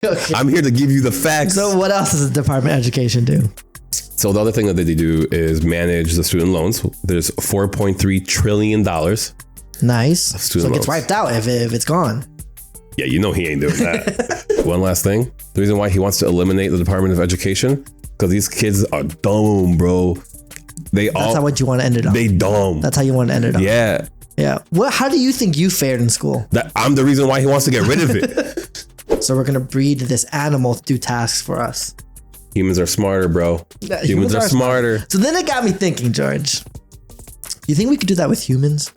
Okay. I'm here to give you the facts. So what else does the Department of Education do? So the other thing that they do is manage the student loans. There's $4.3 trillion. Nice. So it loans. gets wiped out if it's gone. Yeah, you know he ain't doing that. One last thing. The reason why he wants to eliminate the Department of Education, because these kids are dumb, bro. That's how what you want to end it on. They dumb. That's how you want to end it on. Yeah. Yeah. How do you think you fared in school? I'm the reason why he wants to get rid of it. So we're going to breed this animal to do tasks for us. Humans are smarter, bro. Humans are smarter. So then it got me thinking, George. You think we could do that with humans?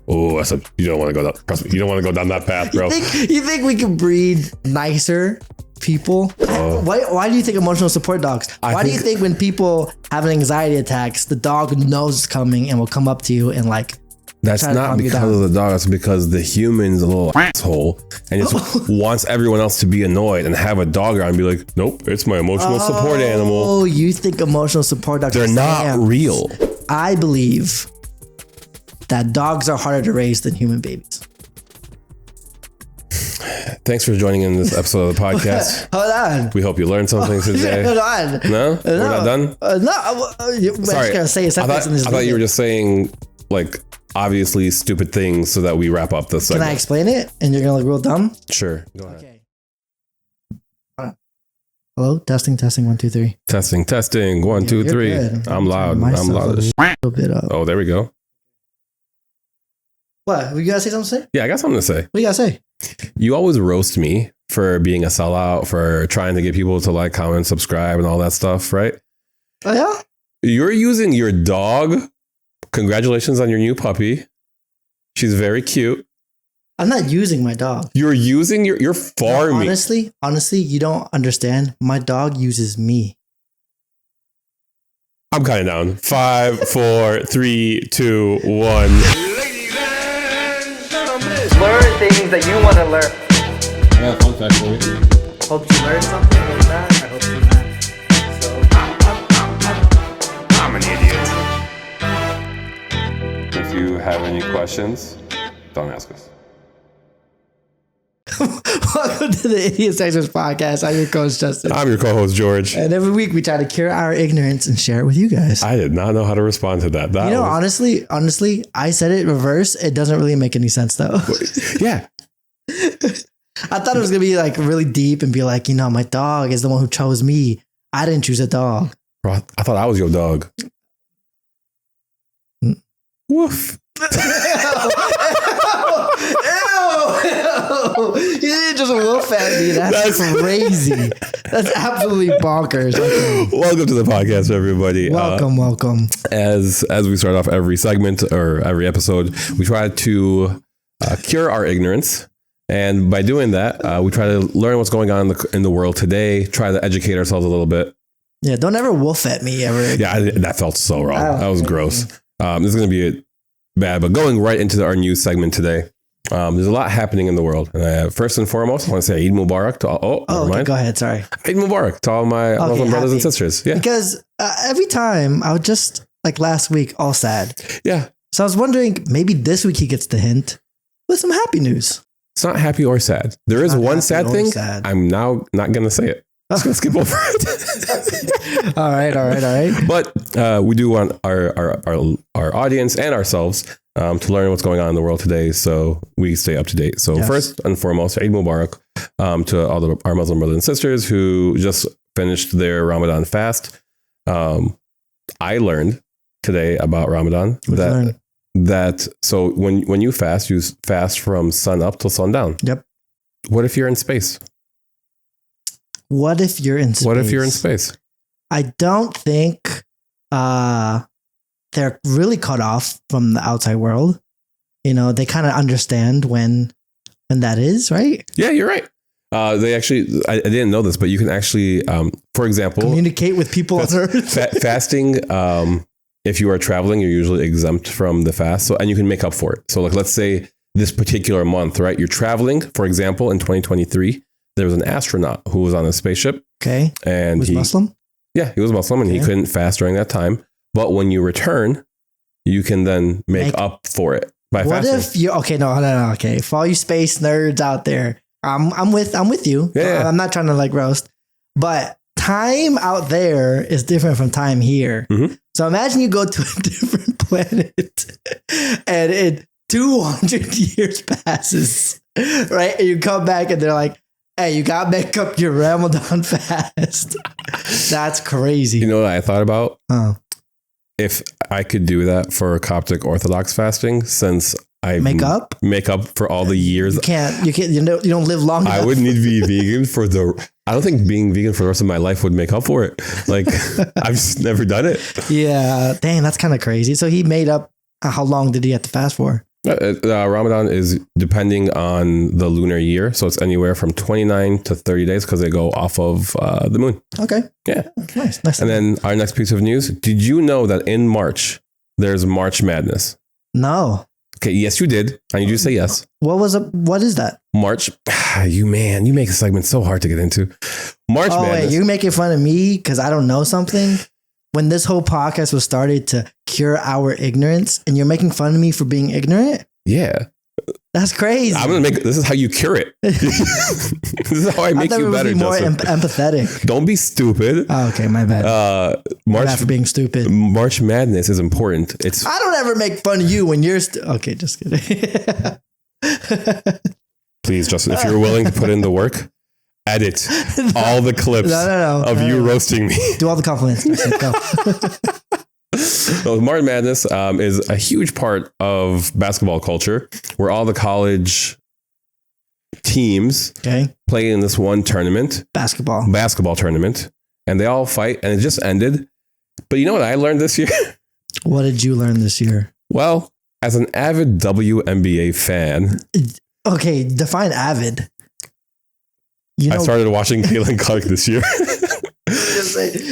Oh, you don't want to go down. Trust me, you don't want to go down that path, bro. You think we can breed nicer people? Why do you think emotional support dogs? Why do you think when people have an anxiety attacks, the dog knows it's coming and will come up to you and like? That's not because of the dog. It's because the human's a little asshole and it wants everyone else to be annoyed and have a dog around and be like, nope, it's my emotional support animal. Oh, you think emotional support dogs? They're not real. I believe that dogs are harder to raise than human babies. Thanks for joining in this episode of the podcast. Hold on. We hope you learned something today. Hold on. No? We're not done? No. Sorry. Just say a sentence I thought you were just saying like obviously stupid things so that we wrap up this segment. Can I explain it? And you're going to look real dumb? Sure. Go ahead. Okay. Hello? Testing, 1, 2, 3. Testing, 1, 2, 3. Good. I'm loud. I'm loud as a little bit up. Oh, there we go. What? You gotta say something to say? Yeah, I got something to say. What do you gotta say? You always roast me for being a sellout, for trying to get people to like, comment, subscribe, and all that stuff, right? Oh, yeah? You're using your dog. Congratulations on your new puppy. She's very cute. I'm not using my dog. You're using you're farming. No, honestly, you don't understand. My dog uses me. I'm counting down. 5, 4, 3, 2, 1. Learn things that you want to learn. I got a fun fact for you. Hope you learned something like that. I hope you not. So, I'm an idiot. If you have any questions, don't ask us. welcome to the Idiot Sexers Podcast. I'm your coach, Justin. I'm your co-host, George. And every week we try to cure our ignorance and share it with you guys. I did not know how to respond to that. Honestly, I said it reverse. It doesn't really make any sense though. Yeah. I thought it was going to be like really deep and be like, my dog is the one who chose me. I didn't choose a dog. Bro, I thought I was your dog. Woof. Ew. You didn't just woof at me. That's crazy. That's absolutely bonkers. Okay. Welcome to the podcast, everybody. Welcome. As we start off every segment or every episode, we try to cure our ignorance. And by doing that, we try to learn what's going on in the world today, try to educate ourselves a little bit. Yeah, don't ever wolf at me ever again. Yeah, that felt so wrong. That was gross. This is going to be bad, but going right into our news segment today. There's a lot happening in the world. First and foremost, I want to say Eid Mubarak to all. Okay, go ahead. Sorry. Eid Mubarak to all my Muslim brothers and sisters. Yeah. Because every time I would just, like last week, all sad. Yeah. So I was wondering, maybe this week he gets the hint with some happy news. It's not happy or sad. There is one sad thing. I'm now not going to say it. I'm just going to skip over it. All right. But we do want our audience and ourselves to learn what's going on in the world today, so we stay up to date. So First and foremost, Eid Mubarak to all our Muslim brothers and sisters who just finished their Ramadan fast. I learned today about Ramadan that so when you fast from sun up till sundown. Yep. What if you're in space? What if you're in space? I don't think they're really cut off from the outside world. They kind of understand when that is, right? Yeah, you're right. They actually, I didn't know this, but you can actually, for example, communicate with people on Earth. Fasting, if you are traveling, you're usually exempt from the fast. And you can make up for it. So let's say this particular month, right? You're traveling, for example, in 2023, there was an astronaut who was on a spaceship. Okay. And he was Muslim? Yeah, he was Muslim and he couldn't fast during that time. But when you return, you can then make up for it by fasting. What if you, okay, no. Okay. For all you space nerds out there, I'm with you. Yeah. I'm not trying to like roast, but time out there is different from time here. Mm-hmm. So imagine you go to a different planet and 200 years passes, right? And you come back and they're like, hey, you got to make up your Ramadan fast. That's crazy. You know what I thought about? If I could do that for Coptic Orthodox fasting, since I make up for all the years. You don't live long enough. I would need to be vegan I don't think being vegan for the rest of my life would make up for it. Like, I've just never done it. Yeah. Dang, that's kind of crazy. So he made up, how long did he have to fast for? Ramadan is depending on the lunar year. So it's anywhere from 29 to 30 days because they go off of the moon. Okay. Yeah. Nice. And then our next piece of news. Did you know that in March, there's March Madness? No. Okay. Yes, you did. I need you to say yes. What is that? March. You make a segment so hard to get into. March Madness. Wait, you're making fun of me because I don't know something? When this whole podcast was started to cure our ignorance and you're making fun of me for being ignorant? Yeah. That's crazy. This is how you cure it. This is how I make you better, more empathetic. Don't be stupid. Oh, okay, my bad. My bad for being stupid. March Madness is important. I don't ever make fun of you when you're okay, just kidding. Please, Justin, if you're willing to put in the work, edit all the clips of you roasting me. Do all the compliments. Go. So March Madness is a huge part of basketball culture where all the college teams play in this one tournament. Basketball tournament. And they all fight and it just ended. But you know what I learned this year? What did you learn this year? Well, as an avid WNBA fan. Okay, define avid. I started watching Caitlin Clark this year.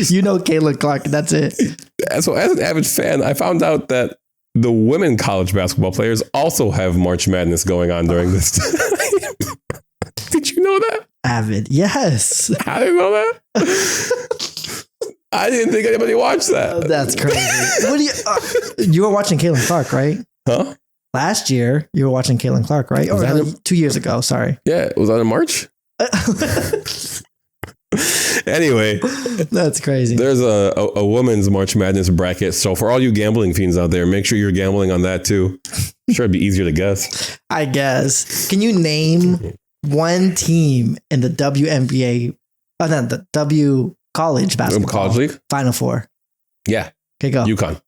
You know Caitlin Clark, that's it. So as an avid fan, I found out that the women college basketball players also have March Madness going on during this time. Did you know that? Avid, yes. I didn't know that. I didn't think anybody watched that. That's crazy. What do you were watching Caitlin Clark, right? Huh? Last year, you were watching Caitlin Clark, right? Or 2 years ago, sorry. Yeah, was that in March? Anyway, that's crazy. There's a women's March Madness bracket. So for all you gambling fiends out there, make sure you're gambling on that too. I'm sure it'd be easier to guess. I guess. Can you name one team in the WNBA, the W college basketball college league Final Four? Yeah. Okay, go. UConn.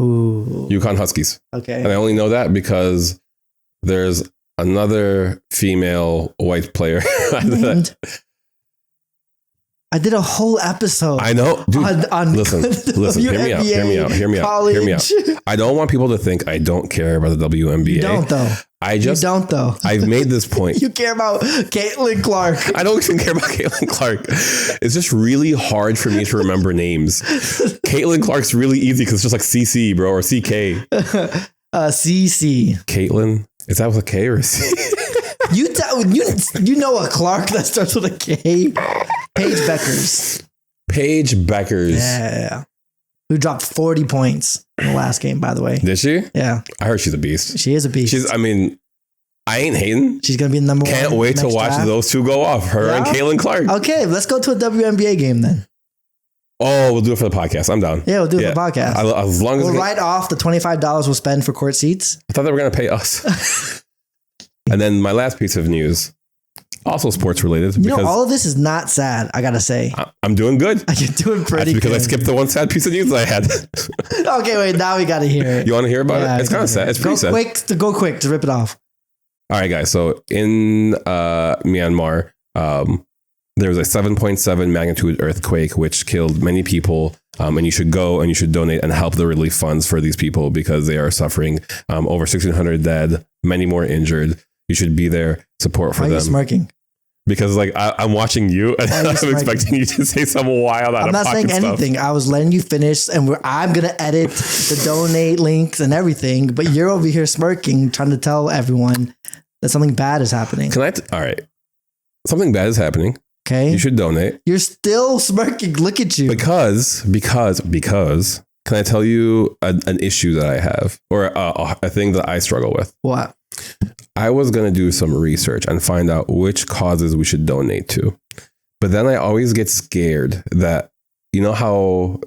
Ooh. UConn Huskies. Okay. And I only know that because there's another female white player. I did a whole episode. I know. Dude, listen, hear me out. I don't want people to think I don't care about the WNBA. You don't though. I've made this point. You care about Caitlin Clark. I don't even care about Caitlin Clark. It's just really hard for me to remember names. Caitlin Clark's really easy because it's just like CC, bro, or CK. CC. Caitlin. Is that with a K or a C? You know a Clark that starts with a K. Paige Beckers. Yeah. Who dropped 40 points in the last game, by the way. Did she? Yeah. I heard she's a beast. She is a beast. I ain't hating. She's going to be the number one. Can't wait to watch those two go off. Her and Caitlin Clark. Okay, let's go to a WNBA game then. Oh, we'll do it for the podcast. I'm down. Yeah, we'll do it for the podcast. As long as we'll write off the $25 we'll spend for court seats. I thought they were going to pay us. And then my last piece of news, also sports related. You know, all of this is not sad, I got to say. I'm doing good. You're doing pretty good. Because I skipped the one sad piece of news I had. Okay, wait, now we got to hear it. You want to hear about it? It's kind of sad. It's pretty sad. Go quick to rip it off. All right, guys. So in Myanmar, there was a 7.7 magnitude earthquake, which killed many people. And you should go and you should donate and help the relief funds for these people because they are suffering. Over 1,600 dead, many more injured. You should be there, support for them. Why are you smirking? Because I'm watching you and I'm expecting you to say some wild out of pocket stuff. I'm not saying anything. I was letting you finish and I'm going to edit the donate links and everything. But you're over here smirking, trying to tell everyone that something bad is happening. All right. Something bad is happening. Okay. You should donate. You're still smirking. Look at you. Because, can I tell you an issue that I have or a thing that I struggle with? What? I was going to do some research and find out which causes we should donate to. But then I always get scared that, you know how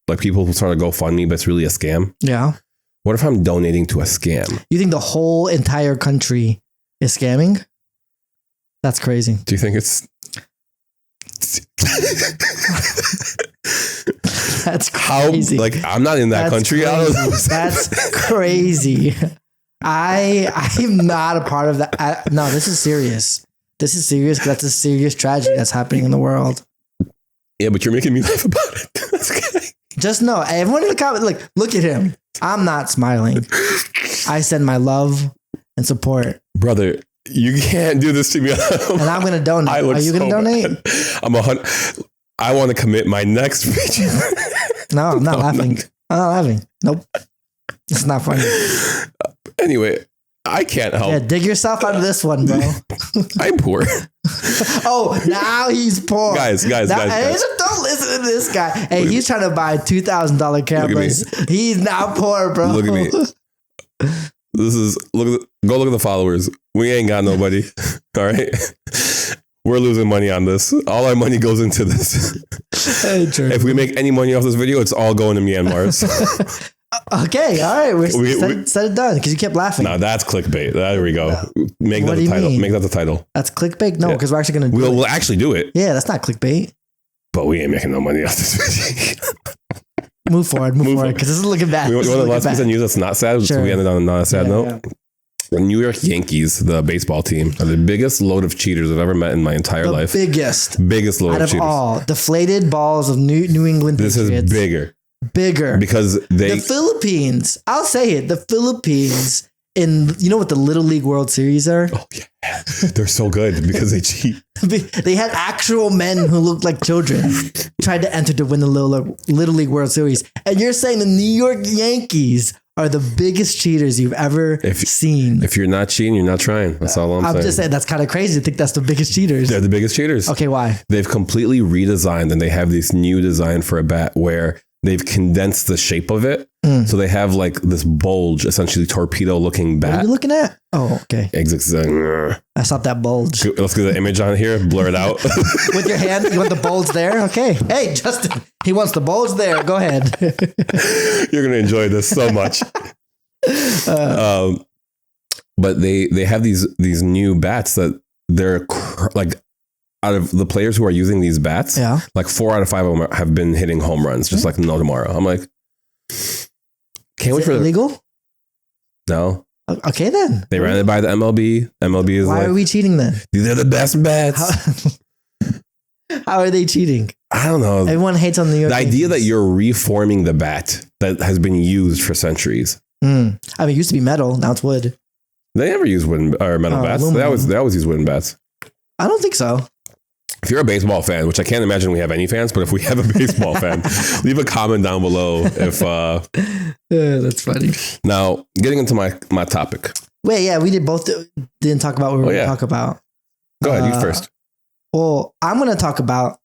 like people start a GoFundMe, but it's really a scam? Yeah. What if I'm donating to a scam? You think the whole entire country is scamming? That's crazy. Do you think it's... That's crazy. How, like, I'm not in that country. Crazy. I don't know. That's crazy. I'm not a part of that. No, this is serious. This is serious because that's a serious tragedy that's happening in the world. Yeah, but you're making me laugh about it. That's okay. Just know, everyone in the comment, like, look at him. I'm not smiling. I send my love and support. Brother, you can't do this to me. And I'm going to donate. Are you going to donate? I want to commit my next video. No, I'm not laughing. I'm not laughing. Nope. It's not funny. Anyway, I can't help. Yeah, dig yourself out of this one, bro. I'm poor. Oh, now he's poor. Guys. Don't listen to this guy. Hey, he's trying to buy $2,000 cameras. He's now poor, bro. Look at me. Go look at the followers. We ain't got nobody. All right. We're losing money on this. All our money goes into this. Hey, if we make any money off this video, it's all going to Myanmar's. Okay, all right. Said it done because you kept laughing. No, that's clickbait. There we go. Make that the title. Make that the title. That's clickbait? No, because we're actually going to do it. We'll actually do it. Yeah, that's not clickbait. But we ain't making no money off this video. Move forward, because this is looking bad. You want the last piece of news that's not sad? Sure. So we ended on a sad note. Yeah. The New York Yankees, the baseball team, are the biggest load of cheaters I've ever met in my entire life. Biggest load of cheaters. Out of all. Deflated balls of New England Patriots. This is bigger. Because the Philippines, I'll say it, the Philippines you know what the Little League World Series are? Oh, yeah. They're so good because they cheat. They had actual men who looked like children tried to enter to win the Little League World Series. And you're saying the New York Yankees are the biggest cheaters you've ever seen. If you're not cheating, you're not trying. That's all I'm saying. I'm just saying that's kind of crazy to think that's the biggest cheaters. They're the biggest cheaters. Okay, why? They've completely redesigned and they have this new design for a bat where they've condensed the shape of it. So they have like this bulge, essentially torpedo looking bat. What are you looking at? Oh, okay. I saw that bulge. Let's get the image on here. Blur it out. With your hand? You want the bulge there? Okay. Hey, Justin, he wants the bulge there. Go ahead. You're going to enjoy this so much. But they have these new bats that they're like, out of the players who are using these bats, like 4 out of 5 of them have been hitting home runs, just like no tomorrow. I'm like, can't wait for illegal? No. Okay, then. They ran it by the MLB. MLB is Why are we cheating then? These are the best bats. How are they cheating? I don't know. Everyone hates on the New York Yankees. Idea that you're reforming the bat that has been used for centuries. I mean, it used to be metal. Now it's wood. They never use wooden or metal bats. Aluminum. They always use wooden bats. I don't think so. If you're a baseball fan, which I can't imagine we have any fans, but if we have a baseball fan, leave a comment down below if that's funny. Now, getting into my topic. Wait, yeah, we didn't talk about what we were going to talk about. Go ahead, you first. Well, I'm going to talk about,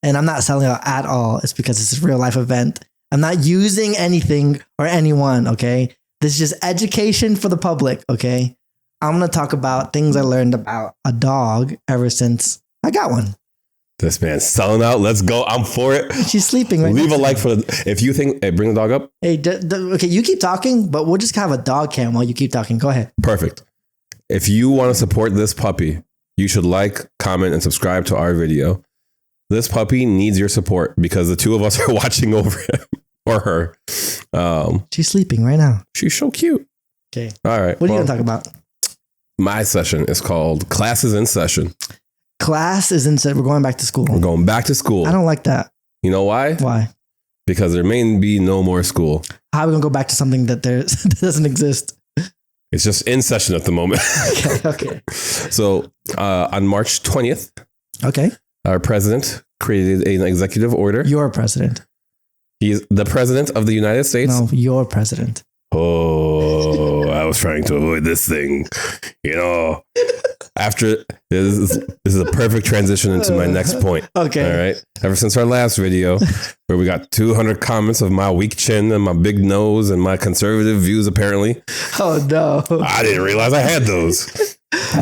and I'm not selling it at all, it's because it's a real life event. I'm not using anything or anyone, okay? This is just education for the public, okay? I'm going to talk about things I learned about a dog ever since I got one. This man's selling out. Let's go. I'm for it. She's sleeping right now. Leave a like for if you think, hey, bring the dog up. Hey, okay, you keep talking, but we'll just have a dog cam while you keep talking. Go ahead. Perfect. If you want to support this puppy, you should like, comment, and subscribe to our video. This puppy needs your support because the two of us are watching over him or her. She's sleeping right now. She's so cute. Okay. All right. What are you going to talk about? My session is called Classes in Session. Class is in session. We're going back to school. We're going back to school. I don't like that. You know why? Why? Because there may be no more school. How are we going to go back to something that doesn't exist? It's just in session at the moment. Okay. So on March 20th, our president created an executive order. Your president. He's the president of the United States. No, your president. Oh, was trying to avoid this thing. After this is a perfect transition into my next point. Okay. All right. Ever since our last video, where we got 200 comments of my weak chin and my big nose and my conservative views, apparently. Oh no! I didn't realize I had those.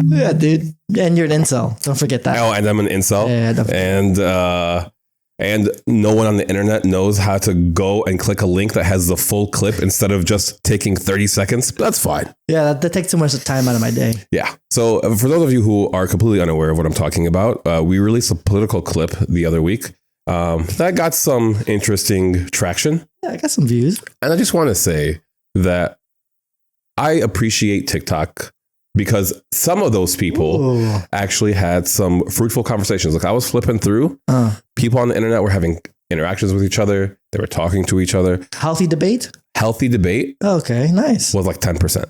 Yeah, dude. And you're an incel. Don't forget that. Oh, and I'm an incel. Yeah, and no one on the internet knows how to go and click a link that has the full clip instead of just taking 30 seconds. But that's fine. Yeah, that takes too much time out of my day. Yeah. So for those of you who are completely unaware of what I'm talking about, we released a political clip the other week that got some interesting traction. Yeah, I got some views. And I just want to say that I appreciate TikTok because some of those people actually had some fruitful conversations. Like I was flipping through, people on the internet were having interactions with each other. They were talking to each other. Healthy debate? Healthy debate. Okay, nice. Was like 10%.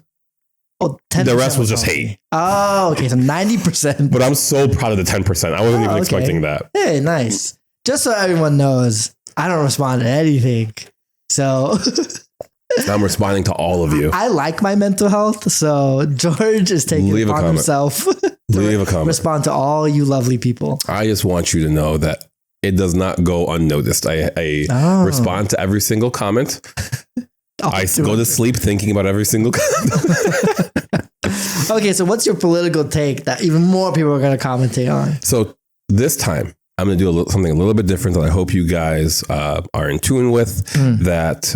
Oh, 10%. The rest was just hate. Oh, okay. So 90%. But I'm so proud of the 10%. I wasn't even expecting that. Hey, nice. Just so everyone knows, I don't respond to anything. So... I'm responding to all of you. I like my mental health, so George is taking it upon himself Leave a comment. Respond to all you lovely people. I just want you to know that it does not go unnoticed. I respond to every single comment. I go to sleep thinking about every single comment. Okay, so what's your political take that even more people are going to commentate on? So this time, I'm going to do something a little bit different that I hope you guys are in tune with, that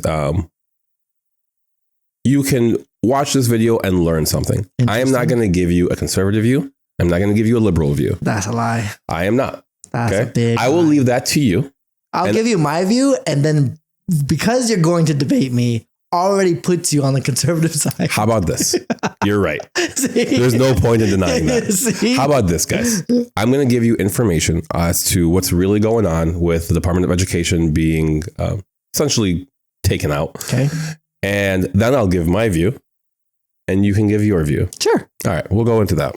you can watch this video and learn something. I am not going to give you a conservative view. I'm not going to give you a liberal view. That's a lie. I am not. That's a big I will leave that to you. I'll give you my view, and then because you're going to debate me, already puts you on the conservative side. How about this? You're right. There's no point in denying that. How about this, guys? I'm going to give you information as to what's really going on with the Department of Education being essentially taken out. Okay. And then I'll give my view and you can give your view. Sure. All right. We'll go into that.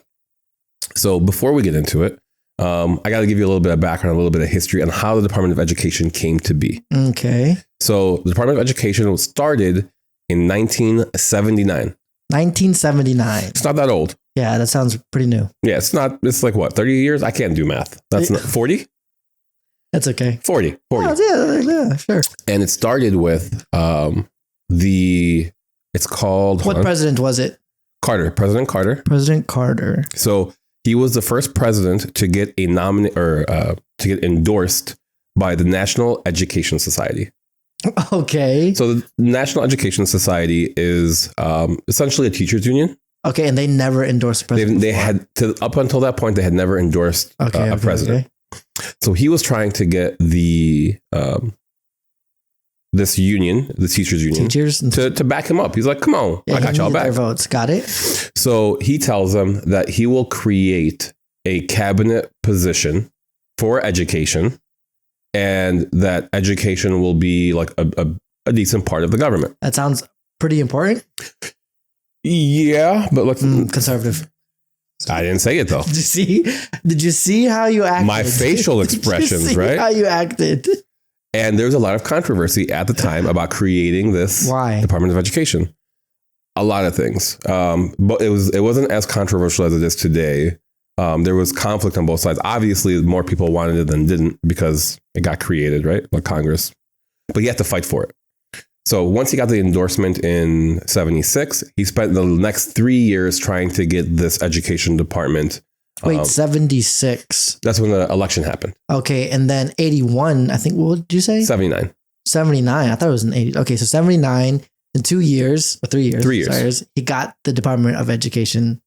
So before we get into it, I got to give you a little bit of background, a little bit of history on how the Department of Education came to be. Okay. So the Department of Education was started in 1979. 1979. It's not that old. Yeah, that sounds pretty new. Yeah, it's like what, 30 years? I can't do math. That's not 40? That's okay. 40. Oh, yeah, sure. And it started with it's called... What president was it? President Carter. President Carter. So he was the first president to get to get endorsed by the National Education Society. Okay. So the National Education Society is essentially a teachers union. Okay, and they never endorsed a president. They had up until that point they had never endorsed a president. Okay. So he was trying to get the this union, the teachers union, to back him up. He's like, "Come on, I got y'all back." Their votes, got it. So he tells them that he will create a cabinet position for education, and that education will be like a decent part of the government. That sounds pretty important. Yeah, but look, conservative. I didn't say it though. Did you see how you acted? My facial expressions, right? How you acted. And there was a lot of controversy at the time about creating this Department of Education. A lot of things, but it wasn't as controversial as it is today. There was conflict on both sides. Obviously, more people wanted it than didn't because it got created, right, by Congress. But you have to fight for it. So once he got the endorsement in 76, he spent the next 3 years trying to get this education department. Wait, 76. That's when the election happened. Okay, and then 81, I think, what did you say? 79. 79. I thought it was in 80. Okay, so 79 in 2 years, or 3 years. 3 years. He got the Department of Education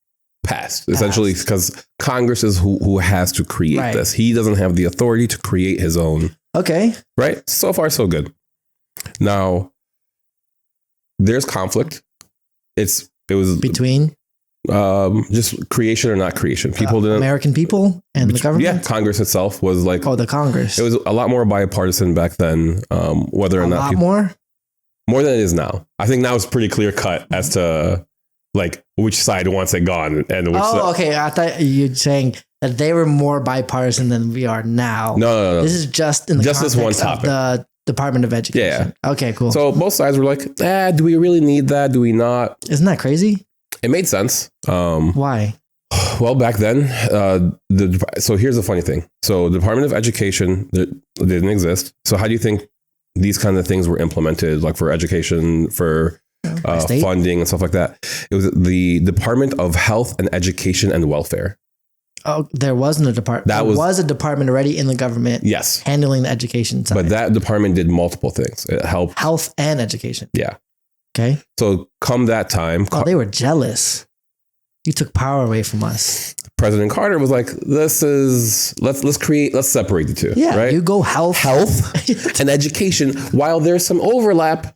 passed, essentially, because Congress is who has to create this. He doesn't have the authority to create his own. Okay. Right? So far, so good. Now, there's conflict. It was between just creation or not creation. People didn't. American people and the government. Yeah, Congress itself was like. Oh, the Congress. It was a lot more bipartisan back then. Whether or not more than it is now. I think now it's pretty clear cut as to like which side wants it gone and which. Okay. I thought you were saying that they were more bipartisan than we are now. No. This is just in the context this one topic. Of the Department of Education. Yeah. Okay, cool. So both sides were like, do we really need that? Do we not? Isn't that crazy? It made sense. Why? Well, back then, so here's the funny thing. So the Department of Education didn't exist. So how do you think these kind of things were implemented, like for education, for funding and stuff like that? It was the Department of Health and Education and Welfare. Oh, there wasn't a department. There was a department already in the government. Yes. Handling the education side. But that department did multiple things. It helped. Health and education. Yeah. Okay. So come that time. Oh, they were jealous. You took power away from us. President Carter was like, let's separate the two. Yeah. Right? You go health and education. While there's some overlap,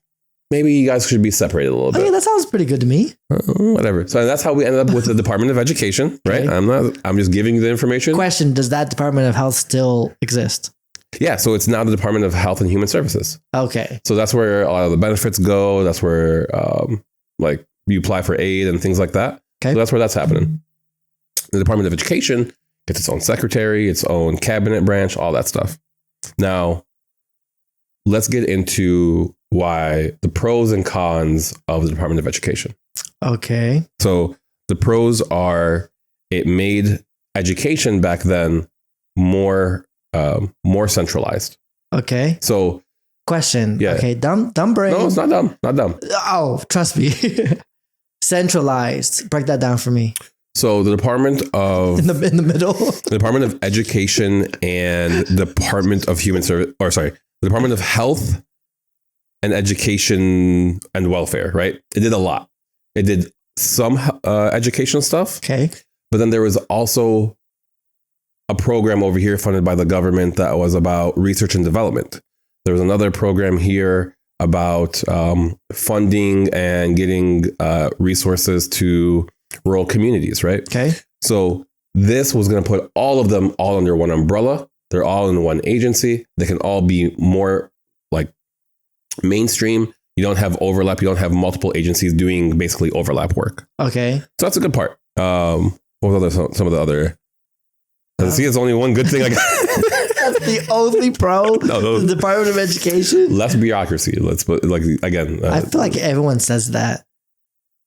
maybe you guys should be separated a little bit. Yeah, that sounds pretty good to me. Whatever. So that's how we ended up with the Department of Education, right? Okay. I'm just giving you the information. Question, does that Department of Health still exist? Yeah, so it's now the Department of Health and Human Services. Okay. So that's where a lot of the benefits go. That's where like you apply for aid and things like that. Okay. So that's where that's happening. The Department of Education gets its own secretary, its own cabinet branch, all that stuff. Now, let's get into why the pros and cons of the Department of Education. Okay. So the pros are it made education back then more centralized. Okay. So question. Yeah. Okay. Dumb brain. No, it's not dumb. Not dumb. Oh, trust me. Centralized. Break that down for me. So the Department of in the middle. The Department of Education and Department of Human Service, the Department of Health and Education and Welfare, right? It did a lot. It did some educational stuff. Okay. But then there was also a program over here funded by the government that was about research and development. There was another program here about funding and getting resources to rural communities, right? Okay. So this was going to put all of them all under one umbrella. They're all in one agency. They can all be more like mainstream. You don't have overlap. You don't have multiple agencies doing basically overlap work. Okay. So that's a good part. What was some of the other? See, it's only one good thing I got. That's the only pro. No, the Department of Education. Less bureaucracy. Let's put again. I feel like everyone says that.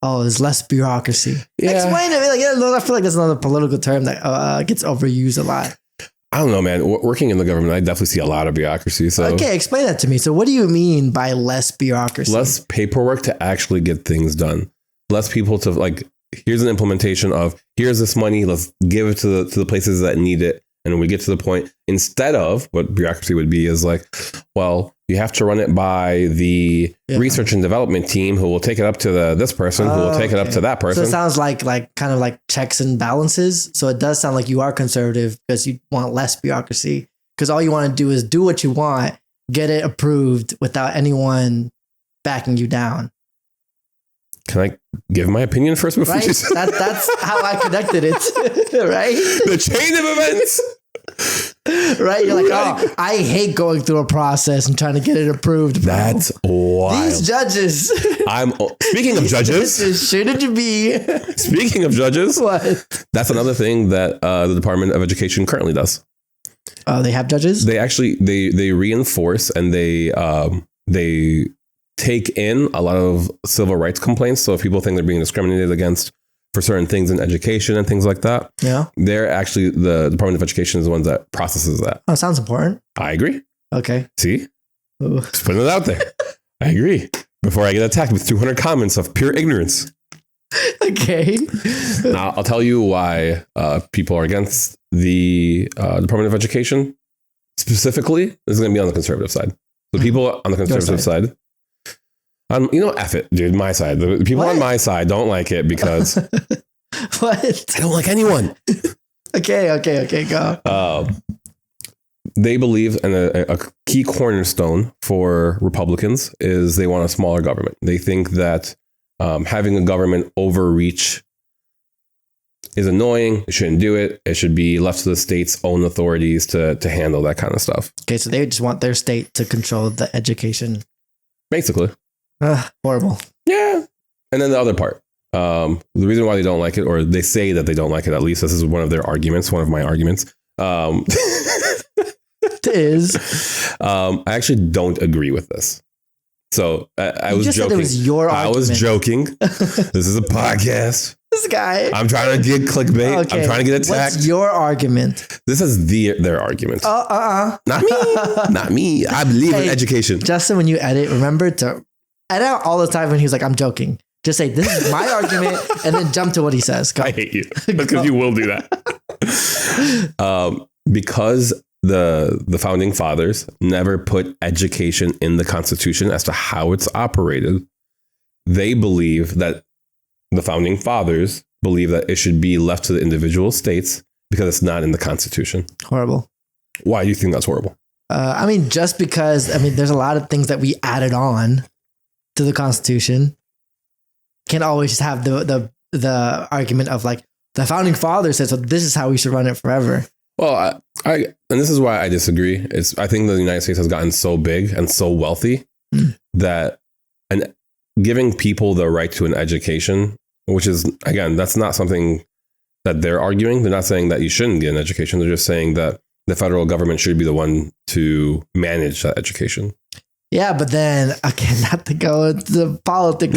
Oh, there's less bureaucracy. Yeah. Explain it. I feel like that's another political term that gets overused a lot. I don't know, man. Working in the government, I definitely see a lot of bureaucracy. So okay, explain that to me. So what do you mean by less bureaucracy? Less paperwork to actually get things done. Less people to here's an implementation of here's this money. Let's give it to the places that need it. And when we get to the point, instead of what bureaucracy would be is like, well, you have to run it by the research and development team who will take it up to this person who will take it up to that person. So it sounds like kind of like checks and balances. So it does sound like you are conservative because you want less bureaucracy because all you want to do is do what you want, get it approved without anyone backing you down. Can I give my opinion first before right? That's how I connected it, right? The chain of events. Right? You're like, oh, I hate going through a process and trying to get it approved. Bro. That's wild. These judges. Speaking of judges. Shouldn't you be? Speaking of judges. What? That's another thing that the Department of Education currently does. Oh, they have judges? They actually, they reinforce and they take in a lot of civil rights complaints. So if people think they're being discriminated against for certain things in education and things like that, they're actually, the Department of Education is the ones that processes that. Oh, sounds important. I agree. Okay. See? Ooh. Just putting it out there. I agree. Before I get attacked with 200 comments of pure ignorance. Okay. Now, I'll tell you why people are against the Department of Education. Specifically, this is going to be on the conservative side. The people on the conservative side. F it, dude. My side. The people on my side don't like it because what? I don't like anyone. Okay. Go. They believe, and a key cornerstone for Republicans is they want a smaller government. They think that having a government overreach is annoying. It shouldn't do it. It should be left to the state's own authorities to handle that kind of stuff. Okay, so they just want their state to control the education. Basically. Horrible. Yeah. And then the other part, the reason why they don't like it, or they say that they don't like it, at least this is one of their arguments, one of my arguments, is I actually don't agree with this. So I was joking. Said it was your argument. I was joking. This is a podcast. This guy. I'm trying to get clickbait. Okay. I'm trying to get attacked. What's your argument? This is their argument. Not me. Not me. I believe in education. Justin, when you edit, remember to edit out all the time when he was like, I'm joking. Just say, this is my argument, and then jump to what he says. Go. I hate you. Because you will do that. Because the founding fathers never put education in the Constitution as to how it's operated. They believe that the founding fathers believe that it should be left to the individual states because it's not in the Constitution. Horrible. Why do you think that's horrible? Just because, there's a lot of things that we added on to the Constitution. Can't always just have the argument of like, the founding fathers said, so this is how we should run it forever. Well, and this is why I disagree. I think the United States has gotten so big and so wealthy that giving people the right to an education, which is, again, that's not something that they're arguing. They're not saying that you shouldn't get an education. They're just saying that the federal government should be the one to manage that education. Yeah, but then, again, not to go into politics,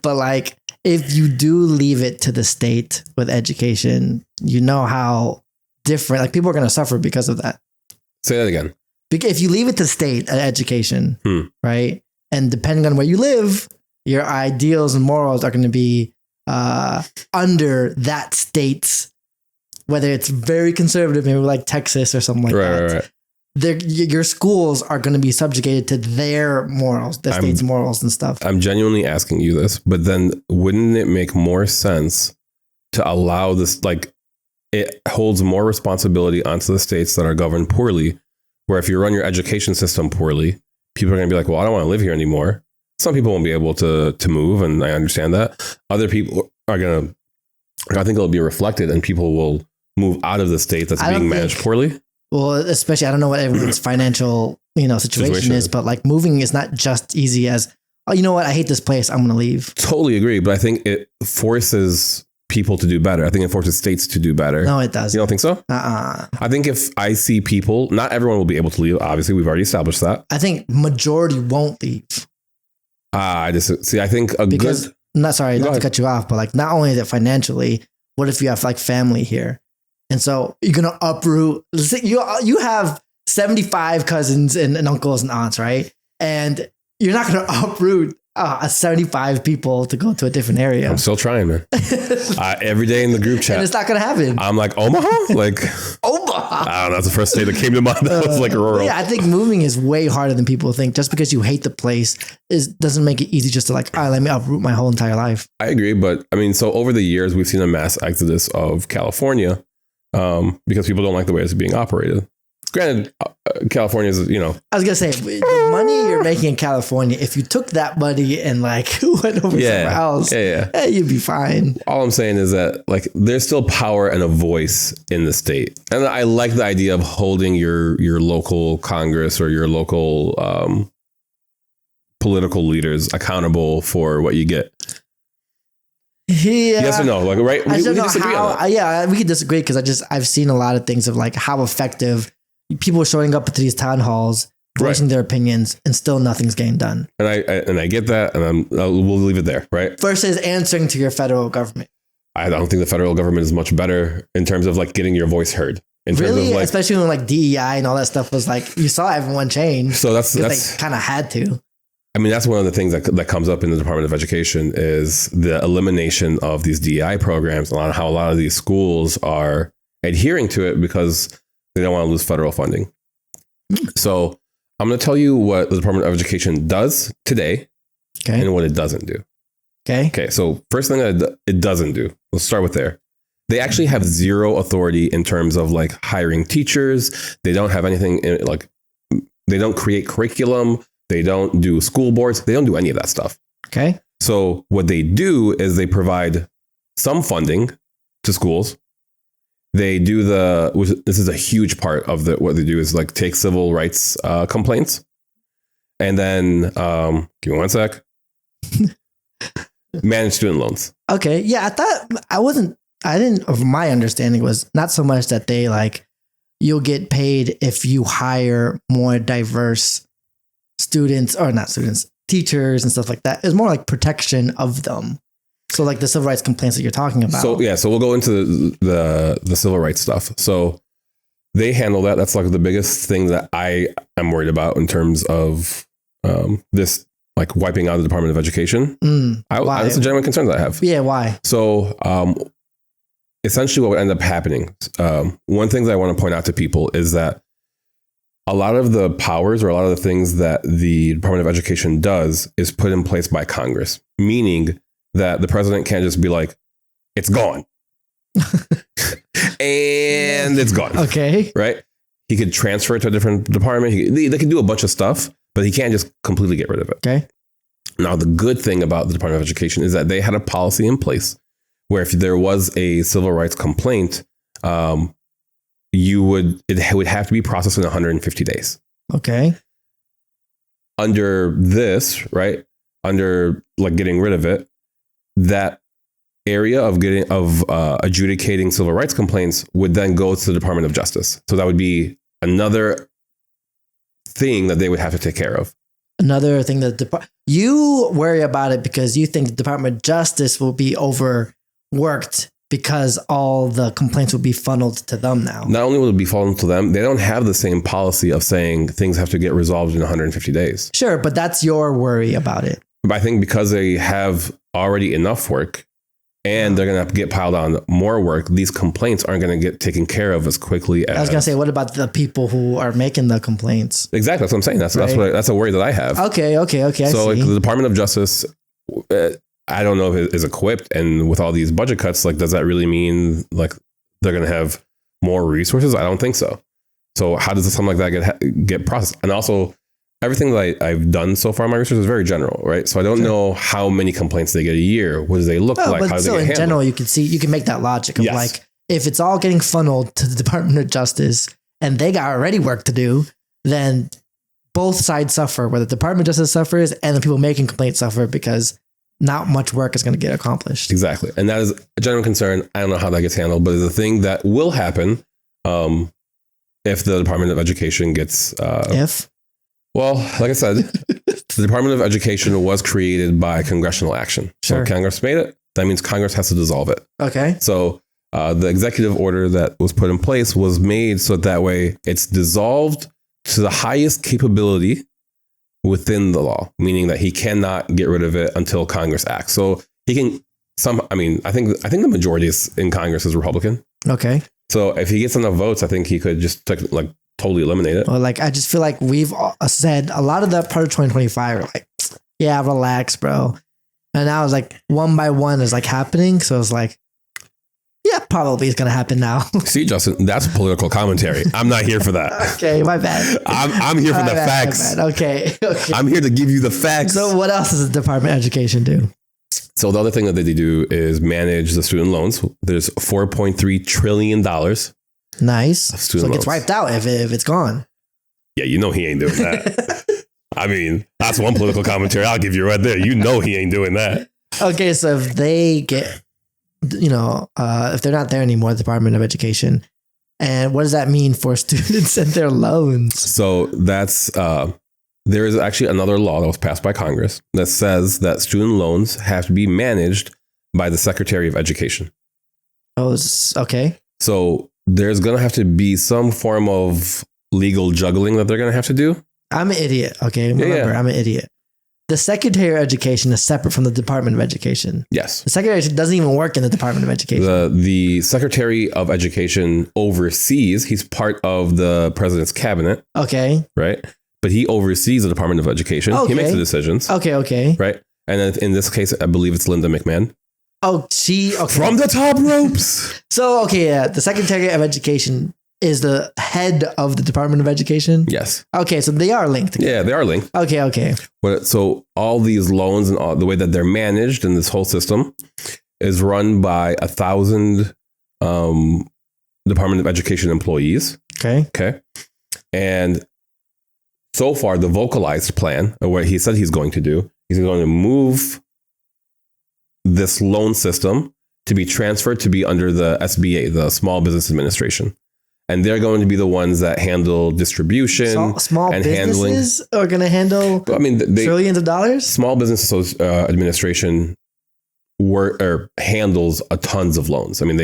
but like, if you do leave it to the state with education, you know how different, like people are going to suffer because of that. Say that again. If you leave it to state education, right? And depending on where you live, your ideals and morals are going to be under that state's, whether it's very conservative, maybe like Texas or something like that. Right. Your schools are going to be subjugated to their morals, the state's morals and stuff. I'm genuinely asking you this, but then wouldn't it make more sense to allow this, like it holds more responsibility onto the states that are governed poorly, where if you run your education system poorly, people are going to be like, well, I don't want to live here anymore. Some people won't be able to move, and I understand that. Other people are going to, I think it'll be reflected and people will move out of the state that's being managed poorly. Well, especially, I don't know what everyone's financial, situation is, but like moving is not just easy as, oh, you know what? I hate this place. I'm going to leave. Totally agree. But I think it forces people to do better. I think it forces states to do better. No, it doesn't. You don't think so? I think if I see people, not everyone will be able to leave. Obviously, we've already established that. I think majority won't leave. I think not to cut you off, but like, not only is it financially, what if you have like family here? And so you're going to uproot, you have 75 cousins and uncles and aunts, right? And you're not going to uproot 75 people to go to a different area. I'm still trying, man. Every day in the group chat. And it's not going to happen. I'm like, Omaha? Like, Omaha. I don't know. That's the first state that came to mind. That was like rural. Yeah, I think moving is way harder than people think. Just because you hate the place doesn't make it easy just to like, all right, let me uproot my whole entire life. I agree. But so over the years, we've seen a mass exodus of California. Because people don't like the way it's being operated. Granted, California is, I was going to say, the money you're making in California, if you took that money and like went over somewhere else, you'd be fine. All I'm saying is that like there's still power and a voice in the state. And I like the idea of holding your local Congress or your local political leaders accountable for what you get. Yeah. Yes or no? Like, right? We disagree on that. Yeah, we can disagree because I've seen a lot of things of like how effective people are showing up to these town halls, voicing their opinions, and still nothing's getting done. And I get that, and we'll leave it there, right? Versus answering to your federal government. I don't think the federal government is much better in terms of like getting your voice heard. Really? Like, especially when like DEI and all that stuff was like, you saw everyone change. So that's they kind of had to. That's one of the things that comes up in the Department of Education is the elimination of these DEI programs and how a lot of these schools are adhering to it because they don't want to lose federal funding. So I'm going to tell you what the Department of Education does today and what it doesn't do. Okay. So first thing that it doesn't do, let's start with there. They actually have zero authority in terms of like hiring teachers. They don't have anything they don't create curriculum. They don't do school boards. They don't do any of that stuff. Okay. So what they do is they provide some funding to schools. They do this is a huge part of what they do is like take civil rights complaints. And then, give me one sec. Manage student loans. Okay. Yeah. My understanding was not so much that they like, you'll get paid if you hire more diverse students, or not students, teachers and stuff like that. It's more like protection of them. So like the civil rights complaints that you're talking about. So we'll go into the civil rights stuff. So they handle that. That's like the biggest thing that I am worried about in terms of this, like wiping out the Department of Education. That's a genuine concern that I have. Yeah, why? So essentially what would end up happening, one thing that I want to point out to people is that a lot of the powers or a lot of the things that the Department of Education does is put in place by Congress, meaning that the president can't just be like, it's gone. And it's gone. Okay. Right? He could transfer it to a different department. They could do a bunch of stuff, but he can't just completely get rid of it. Okay. Now, the good thing about the Department of Education is that they had a policy in place where if there was a civil rights complaint, it would have to be processed in 150 days. Okay. Under this, right? Under like getting rid of it, that area of adjudicating civil rights complaints would then go to the Department of Justice. So that would be another thing that they would have to take care of. Another thing that you worry about it because you think the Department of Justice will be overworked because all the complaints will be funneled to them now. Not only will it be funneled to them, they don't have the same policy of saying things have to get resolved in 150 days. Sure, but that's your worry about it. But I think because they have already enough work and they're going to get piled on more work, these complaints aren't going to get taken care of as quickly as... I was going to say, what about the people who are making the complaints? Exactly. That's what I'm saying. That's a worry that I have. Okay. So like the Department of Justice, I don't know if it is equipped, and with all these budget cuts, like, does that really mean like they're going to have more resources? I don't think so. So how does something like that get processed? And also, everything that I've done so far in my research is very general, right? So I don't know how many complaints they get a year. What do they look like? But how do still, they get in general, you can make that logic of like, if it's all getting funneled to the Department of Justice and they got already work to do, then both sides suffer, where the Department of Justice suffers and the people making complaints suffer because not much work is going to get accomplished. Exactly. And that is a general concern. I don't know how that gets handled, but it's a thing that will happen if the Department of Education gets... Well, like I said, the Department of Education was created by congressional action. Sure. So Congress made it. That means Congress has to dissolve it. Okay. So the executive order that was put in place was made so that way it's dissolved to the highest capability within the law, meaning that he cannot get rid of it until Congress acts. So he can I think the majority in Congress is Republican. Okay. So if he gets enough votes, I think he could just totally eliminate it. Well, like, I just feel like we've said a lot of that part of 2025 are like, yeah, relax, bro. And now it's like one by one is like happening. So it's like, yeah, probably it's going to happen now. See, Justin, that's political commentary. I'm not here for that. Okay, my bad. I'm here for the facts. Okay. I'm here to give you the facts. So what else does the Department of Education do? So the other thing that they do is manage the student loans. There's $4.3 trillion. Nice. So it gets wiped out if it's gone. Yeah, you know he ain't doing that. I mean, that's one political commentary I'll give you right there. You know he ain't doing that. Okay, so if they get, if they're not there anymore, the Department of Education, and what does that mean for students and their loans? So that's, there is actually another law that was passed by Congress that says that student loans have to be managed by the Secretary of Education. Oh, okay. So there's going to have to be some form of legal juggling that they're going to have to do. I'm an idiot. Okay. Remember, I'm an idiot. The Secretary of Education is separate from the Department of Education. Yes. The Secretary doesn't even work in the Department of Education. The Secretary of Education oversees, he's part of the president's cabinet. Okay. Right. But he oversees the Department of Education. Okay. He makes the decisions. Okay. Right. And then in this case, I believe it's Linda McMahon. Oh, okay. From the top ropes. So, the Secretary of Education is the head of the Department of Education? Yes. Okay, so they are linked. Yeah, they are linked. Okay. But so all these loans and all the way that they're managed in this whole system is run by 1,000 Department of Education employees. Okay. And so far, the vocalized plan, or what he said he's going to do, he's going to move this loan system to be transferred to be under the SBA, the Small Business Administration. And they're going to be the ones that handle distribution. Small and businesses are going to handle trillions of dollars? Small Business Administration handles a tons of loans. I mean,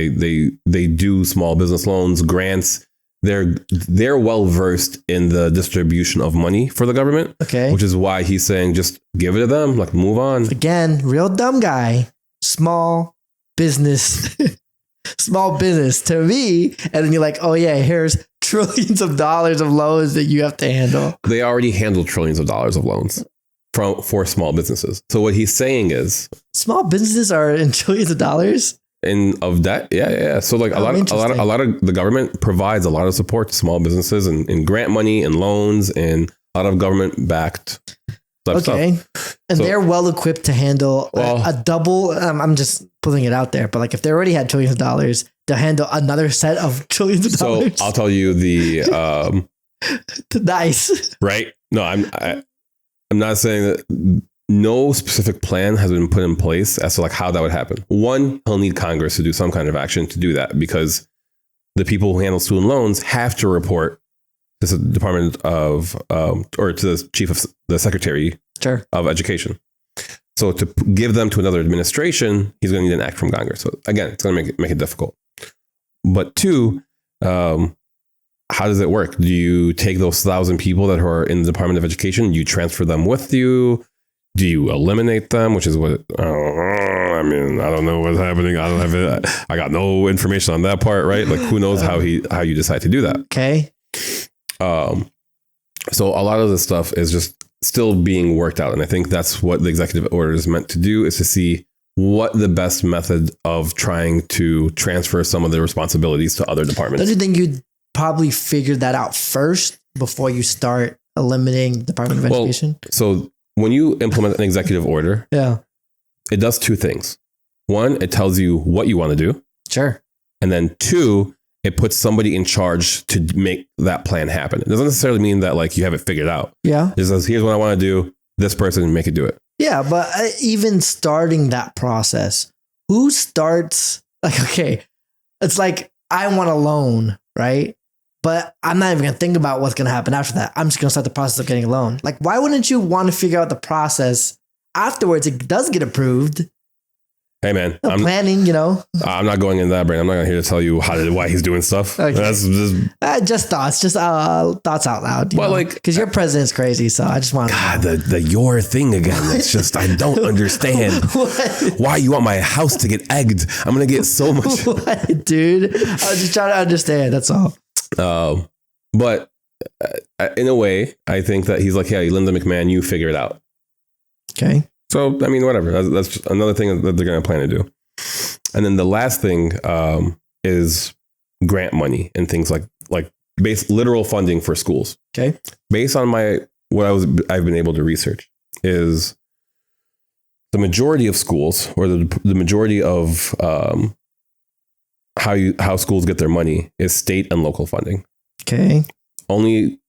they do small business loans, grants. They're well versed in the distribution of money for the government. Okay. Which is why he's saying just give it to them, like move on. Again, real dumb guy. Small business. Small business to me. And then you're like, oh yeah, here's trillions of dollars of loans that you have to handle. They already handle trillions of dollars of loans for small businesses. So what he's saying is small businesses are in trillions of dollars of debt. Yeah. So like a lot of the government provides a lot of support to small businesses and grant money and loans and a lot of government backed stuff. And they're well equipped to handle a double. I'm just putting it out there, but like if they already had trillions of dollars, to handle another set of trillions of dollars. So I'll tell you the nice. Right? No, I'm not saying that no specific plan has been put in place as to like how that would happen. One, he'll need Congress to do some kind of action to do that because the people who handle student loans have to report to the Department of or to the chief of the Secretary of Education. So to give them to another administration, he's going to need an act from Congress. So again, it's going to make it difficult. But two, how does it work? Do you take those 1,000 people that are in the Department of Education? You transfer them with you? Do you eliminate them? Which is what I mean. I don't know what's happening. I don't have it. I got no information on that part. Right? Like who knows how you decide to do that? Okay. So a lot of this stuff is just still being worked out, and I think that's what the executive order is meant to do: is to see what the best method of trying to transfer some of the responsibilities to other departments. Don't you think you'd probably figure that out first before you start eliminating the Department of Education? So when you implement an executive order, it does two things. One, it tells you what you want to do. Sure. And then two, it puts somebody in charge to make that plan happen. It doesn't necessarily mean that like you have it figured out. Yeah. It says, here's what I want to do. This person make it do it. Yeah. But even starting that process, who starts like, okay, it's like, I want a loan, right? But I'm not even going to think about what's going to happen after that. I'm just going to start the process of getting a loan. Like, why wouldn't you want to figure out the process afterwards? It does get approved. Hey, man. I'm planning, I'm not going in that brain. I'm not here to tell you why he's doing stuff. Okay. That's just thoughts. Just thoughts out loud. Well, like... Because your president's crazy, so I just want to... God, the your thing again. It's just, I don't understand why you want my house to get egged. I'm going to get so much... What, dude? I was just trying to understand. That's all. But in a way, I think that he's like, hey, Linda McMahon, you figure it out. Okay. So, I mean, whatever. That's just another thing that they're going to plan to do. And then the last thing is grant money and things like literal funding for schools. Okay. Based on I've been able to research is the majority of schools, or the majority of how schools get their money is state and local funding. Okay. Only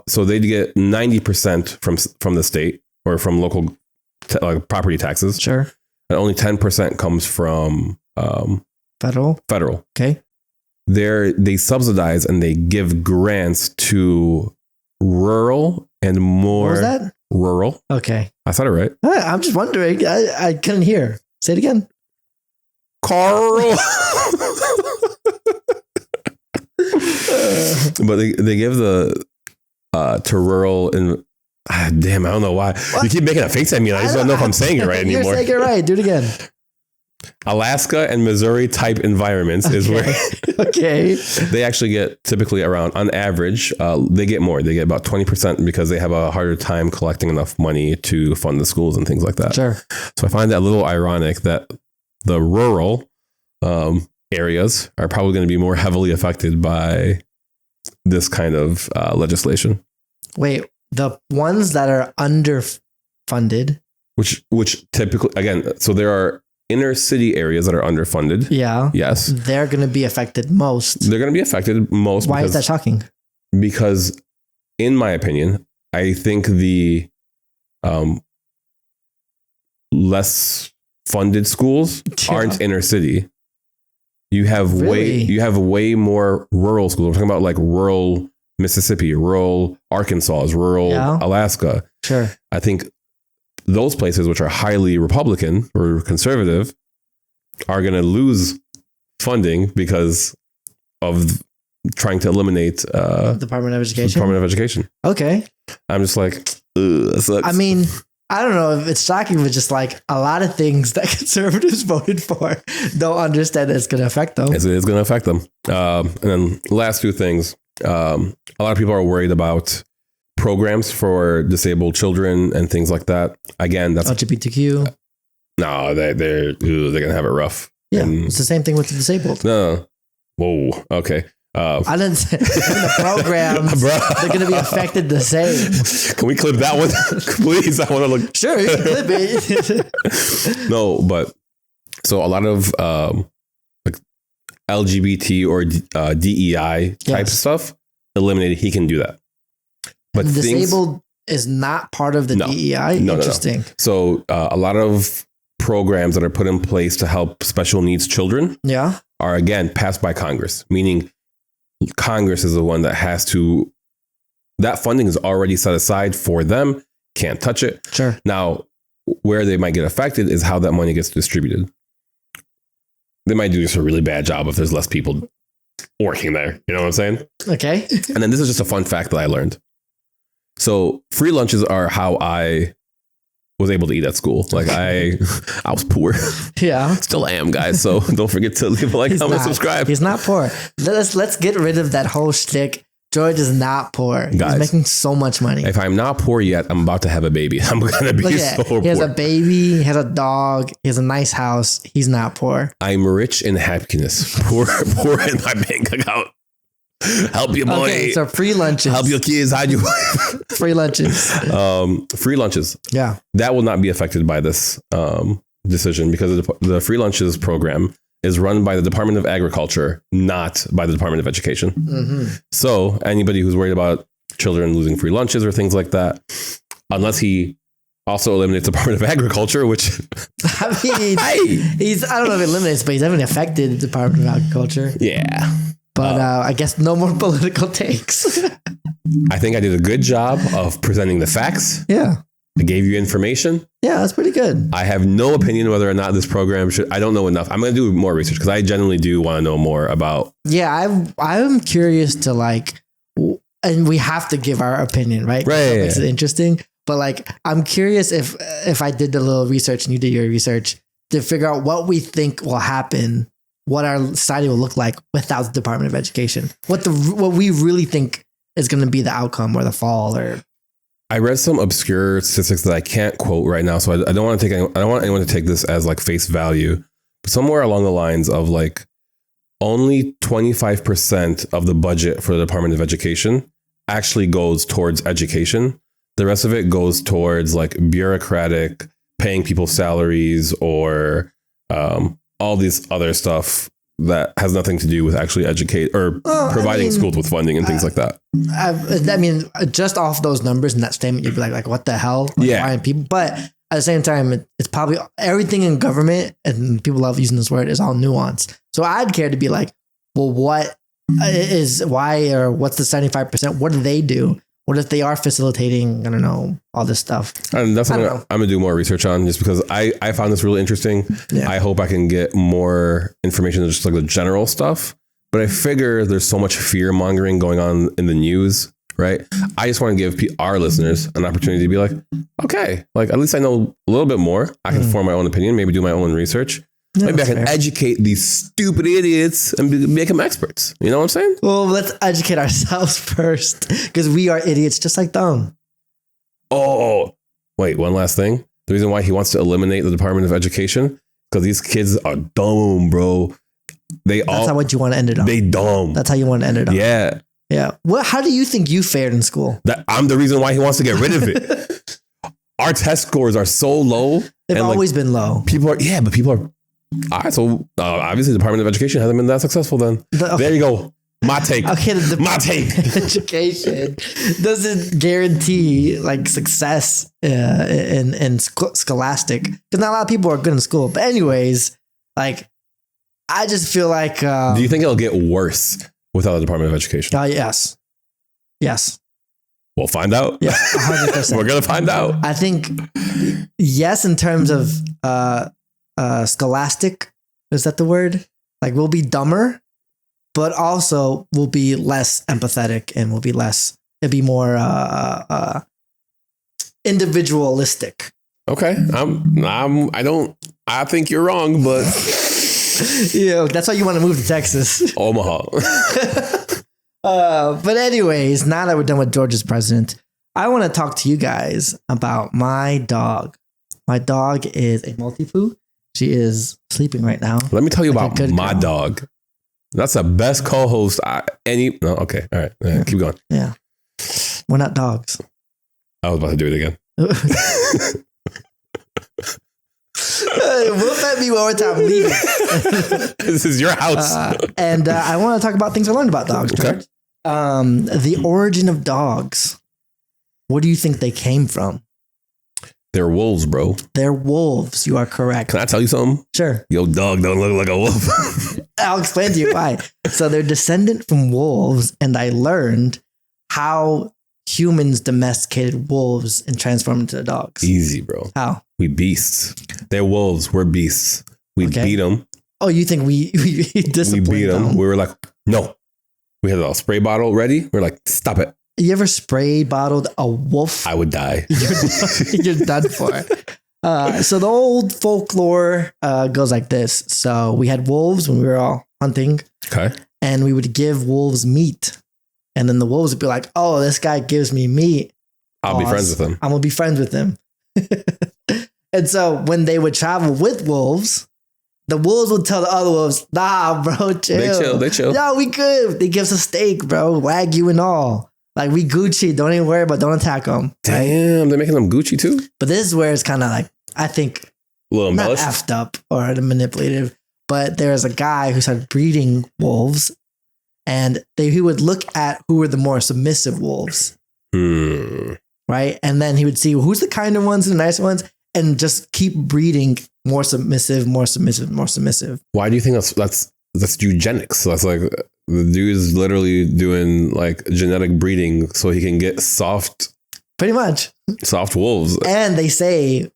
so they get 90% from the state or from local property taxes. Sure. And only 10% comes from federal. Okay. They subsidize and they give grants to rural and more. What was that? Rural. Okay. I said it right. I'm just wondering. I couldn't hear. Say it again. Carl. But they give to rural and damn, I don't know why. What? You keep making a face at me. And I just don't know if I'm saying it right anymore. You're saying it right. Do it again. Alaska and Missouri type environments is where they actually get typically around, on average, they get more. They get about 20% because they have a harder time collecting enough money to fund the schools and things like that. Sure. So I find that a little ironic that the rural areas are probably going to be more heavily affected by this kind of legislation. Wait, the ones that are underfunded, which typically, again, so there are inner city areas that are underfunded. Yeah. Yes. They're going to be affected most. They're going to be affected most. Why is that shocking? Because in my opinion, I think the less funded schools aren't inner city. You have way more rural schools. We're talking about like rural Mississippi, rural Arkansas, rural Alaska. Sure. I think those places, which are highly Republican or conservative, are going to lose funding because of trying to eliminate Department of Education. Okay. I'm just like, that sucks. I mean, I don't know if it's shocking, but just like a lot of things that conservatives voted for don't understand that it's going to affect them. It's going to affect them. And then last two things. A lot of people are worried about programs for disabled children and things like that. Again, that's LGBTQ. No, they're going to have it rough. Yeah, it's the same thing with the disabled. No. Whoa. Okay. I didn't say the programs. They're going to be affected the same. Can we clip that one, please? I want to look. Sure, you can clip it. No, but so a lot of like LGBT or DEI type stuff eliminated. He can do that, but disabled is not part of the DEI. No, Interesting. No. So a lot of programs that are put in place to help special needs children, are again passed by Congress, meaning Congress is the one that has to, that funding is already set aside for them, can't touch it. Sure. Now, where they might get affected is how that money gets distributed. They might do just a really bad job if there's less people working there. You know what I'm saying? Okay. And then this is just a fun fact that I learned. So free lunches are how I was able to eat at school. Like I was poor. Yeah. Still am, guys. So don't forget to leave a like, comment, subscribe. He's not poor. Let's get rid of that whole shtick. George is not poor. Guys, he's making so much money. If I'm not poor yet, I'm about to have a baby. I'm going to be so poor. He has a baby. He has a dog. He has a nice house. He's not poor. I'm rich in happiness. Poor in my bank account. Help your boy. Okay, so free lunches. Help your kids. Hide your free lunches. Free lunches. Yeah. That will not be affected by this decision because the free lunches program is run by the Department of Agriculture, not by the Department of Education. Mm-hmm. So anybody who's worried about children losing free lunches or things like that, unless he also eliminates the Department of Agriculture, which I mean, I don't know if it eliminates, but he's having affected the Department of Agriculture. Yeah. But I guess no more political takes. I think I did a good job of presenting the facts. Yeah. I gave you information. Yeah, that's pretty good. I have no opinion whether or not this program should. I don't know enough. I'm going to do more research because I genuinely do want to know more about. Yeah, I'm curious to like, and we have to give our opinion, right? Right. That makes it interesting. But like, I'm curious if I did the little research and you did your research to figure out what we think will happen, what our society will look like without the Department of Education, what we really think is going to be the outcome or the fall. Or I read some obscure statistics that I can't quote right now, so I don't want anyone to take this as like face value. But somewhere along the lines of like only 25% of the budget for the Department of Education actually goes towards education. The rest of it goes towards like bureaucratic, paying people salaries or all these other stuff that has nothing to do with actually educate or providing schools with funding and things like that. I mean, just off those numbers and that statement, you'd be like, what the hell? Like, yeah. Why are people? But at the same time, it's probably everything in government, and people love using this word, is all nuanced. So I'd care to be like, well, what's the 75%? What do they do? What if they are facilitating, I don't know, all this stuff? And that's something I'm going to do more research on just because I found this really interesting. Yeah. I hope I can get more information than just like the general stuff. But I figure there's so much fear mongering going on in the news, right? I just want to give our listeners an opportunity to be like, okay, like at least I know a little bit more. I can form my own opinion, maybe do my own research. Yeah, maybe I can educate these stupid idiots and make them experts. You know what I'm saying? Well, let's educate ourselves first because we are idiots just like them. Oh, wait, one last thing. The reason why he wants to eliminate the Department of Education, because these kids are dumb, bro. That's how you want to end it on. They dumb. That's how you want to end it on. Yeah. Yeah. How do you think you fared in school? I'm the reason why he wants to get rid of it. Our test scores are so low. They've always been low. People are. All right, so obviously the Department of Education hasn't been that successful then. There you go. My take. Okay, my take. Education doesn't guarantee like success in scholastic because not a lot of people are good in school. But anyways, like I just feel like. Do you think it'll get worse without the Department of Education? Yes. Yes. We'll find out. Yeah, 100%. We're gonna find out. I think yes, in terms of scholastic, is that the word? Like we'll be dumber, but also we'll be less empathetic and we'll be less. It'll be more individualistic. Okay, I think you're wrong, but yeah, that's why you want to move to Texas, Omaha. But anyways, now that we're done with Georgia's president, I want to talk to you guys about my dog. My dog is a multi-poo. She is sleeping right now. Let me tell you about my dog. That's the best co-host okay. All right. Keep going. Yeah. We're not dogs. I was about to do it again. Whoop at me one more time. Leave it. This is your house. And I want to talk about things I learned about dogs. Okay. The origin of dogs. Where do you think they came from? They're wolves, bro. They're wolves. You are correct. Can I tell you something? Sure. Your dog don't look like a wolf. I'll explain to you why. So they're descendant from wolves, and I learned how humans domesticated wolves and transformed into dogs. Easy, bro. How? We beasts. They're wolves. We're beasts. We beat them. Oh, you think we disciplined We beat them. We were like, no. We had a spray bottle ready. We're like, stop it. You ever spray bottled a wolf? I would die. You're done for. So the old folklore goes like this. So we had wolves when we were all hunting. Okay. And we would give wolves meat. And then the wolves would be like, oh, this guy gives me meat. I'll be friends with him. I'm going to be friends with him. And so when they would travel with wolves, the wolves would tell the other wolves, nah, bro, chill. They chill. No, we good. They give us a steak, bro. Wagyu and all. Like, we Gucci. Don't even worry about it. Don't attack them. Damn, right? They're making them Gucci too? But this is where it's kind of like, I think, a little not effed up or manipulative. But there's a guy who started breeding wolves. And he would look at who were the more submissive wolves. Right? And then he would see who's the kinder ones and the nicer ones. And just keep breeding more submissive, more submissive, more submissive. Why do you think that's eugenics? So that's like the dude is literally doing like genetic breeding so he can get soft wolves. And they say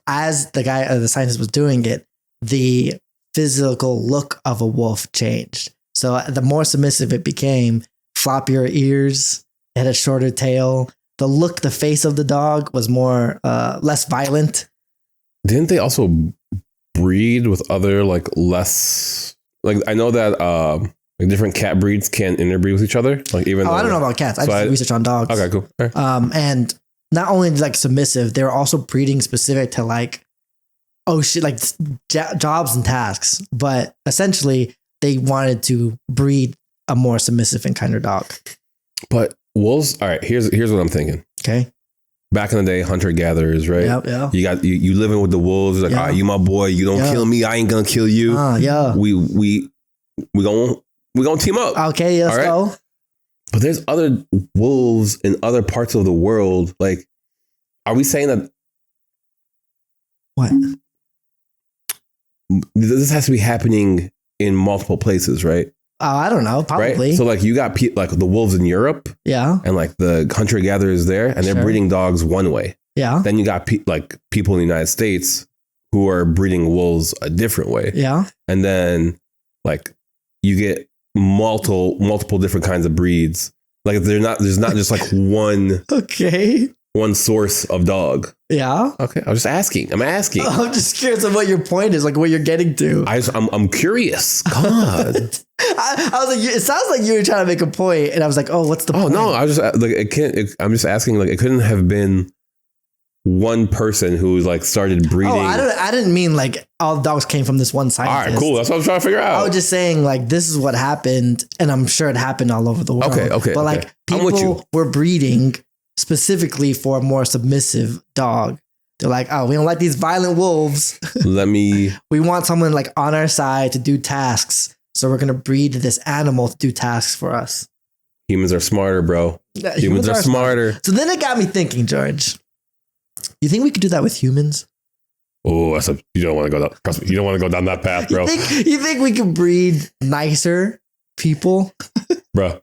as the scientist was doing it, the physical look of a wolf changed. So the more submissive it became, floppier ears, it had a shorter tail. The face of the dog was more less violent. Didn't they also breed with other like less like I know that like different cat breeds can interbreed with each other. Like even I don't know about cats. I just did research on dogs. Okay, cool. Right. And not only like submissive, they were also breeding specific to like like jobs and tasks. But essentially, they wanted to breed a more submissive and kinder dog. But wolves, all right, here's what I'm thinking. Okay. Back in the day, hunter-gatherers, right? Yeah. You living with the wolves, like, all right, you my boy, you don't kill me, I ain't gonna kill you. Yeah. We gonna team up. Okay, let's go. But there's other wolves in other parts of the world. Like, are we saying that what? This has to be happening in multiple places, right? I don't know. Probably. Right? So like you got like the wolves in Europe. Yeah. And like the hunter gatherers there and they're breeding dogs one way. Yeah. Then you got like people in the United States who are breeding wolves a different way. Yeah. And then like you get multiple different kinds of breeds. Like there's not just like one source of dog. Yeah. Okay. I'm asking. I'm just curious of what your point is, like what you're getting to. I'm curious. God. I was like, it sounds like you were trying to make a point, and I was like, oh, what's the point? Oh no, I was just like, I'm just asking, like, it couldn't have been one person who like started breeding. Oh, I didn't mean like all dogs came from this one scientist. All right, cool. That's what I was trying to figure out. I was just saying like this is what happened, and I'm sure it happened all over the world. Okay. But like people were breeding specifically for a more submissive dog. They're like, oh, we don't like these violent wolves. We want someone like on our side to do tasks. So we're going to breed this animal to do tasks for us. Humans are smarter, bro. Humans are smarter. So then it got me thinking, George. You think we could do that with humans? Oh, you don't want to go down. Trust me, you don't want to go down that path, bro. You think we can breed nicer people, bro?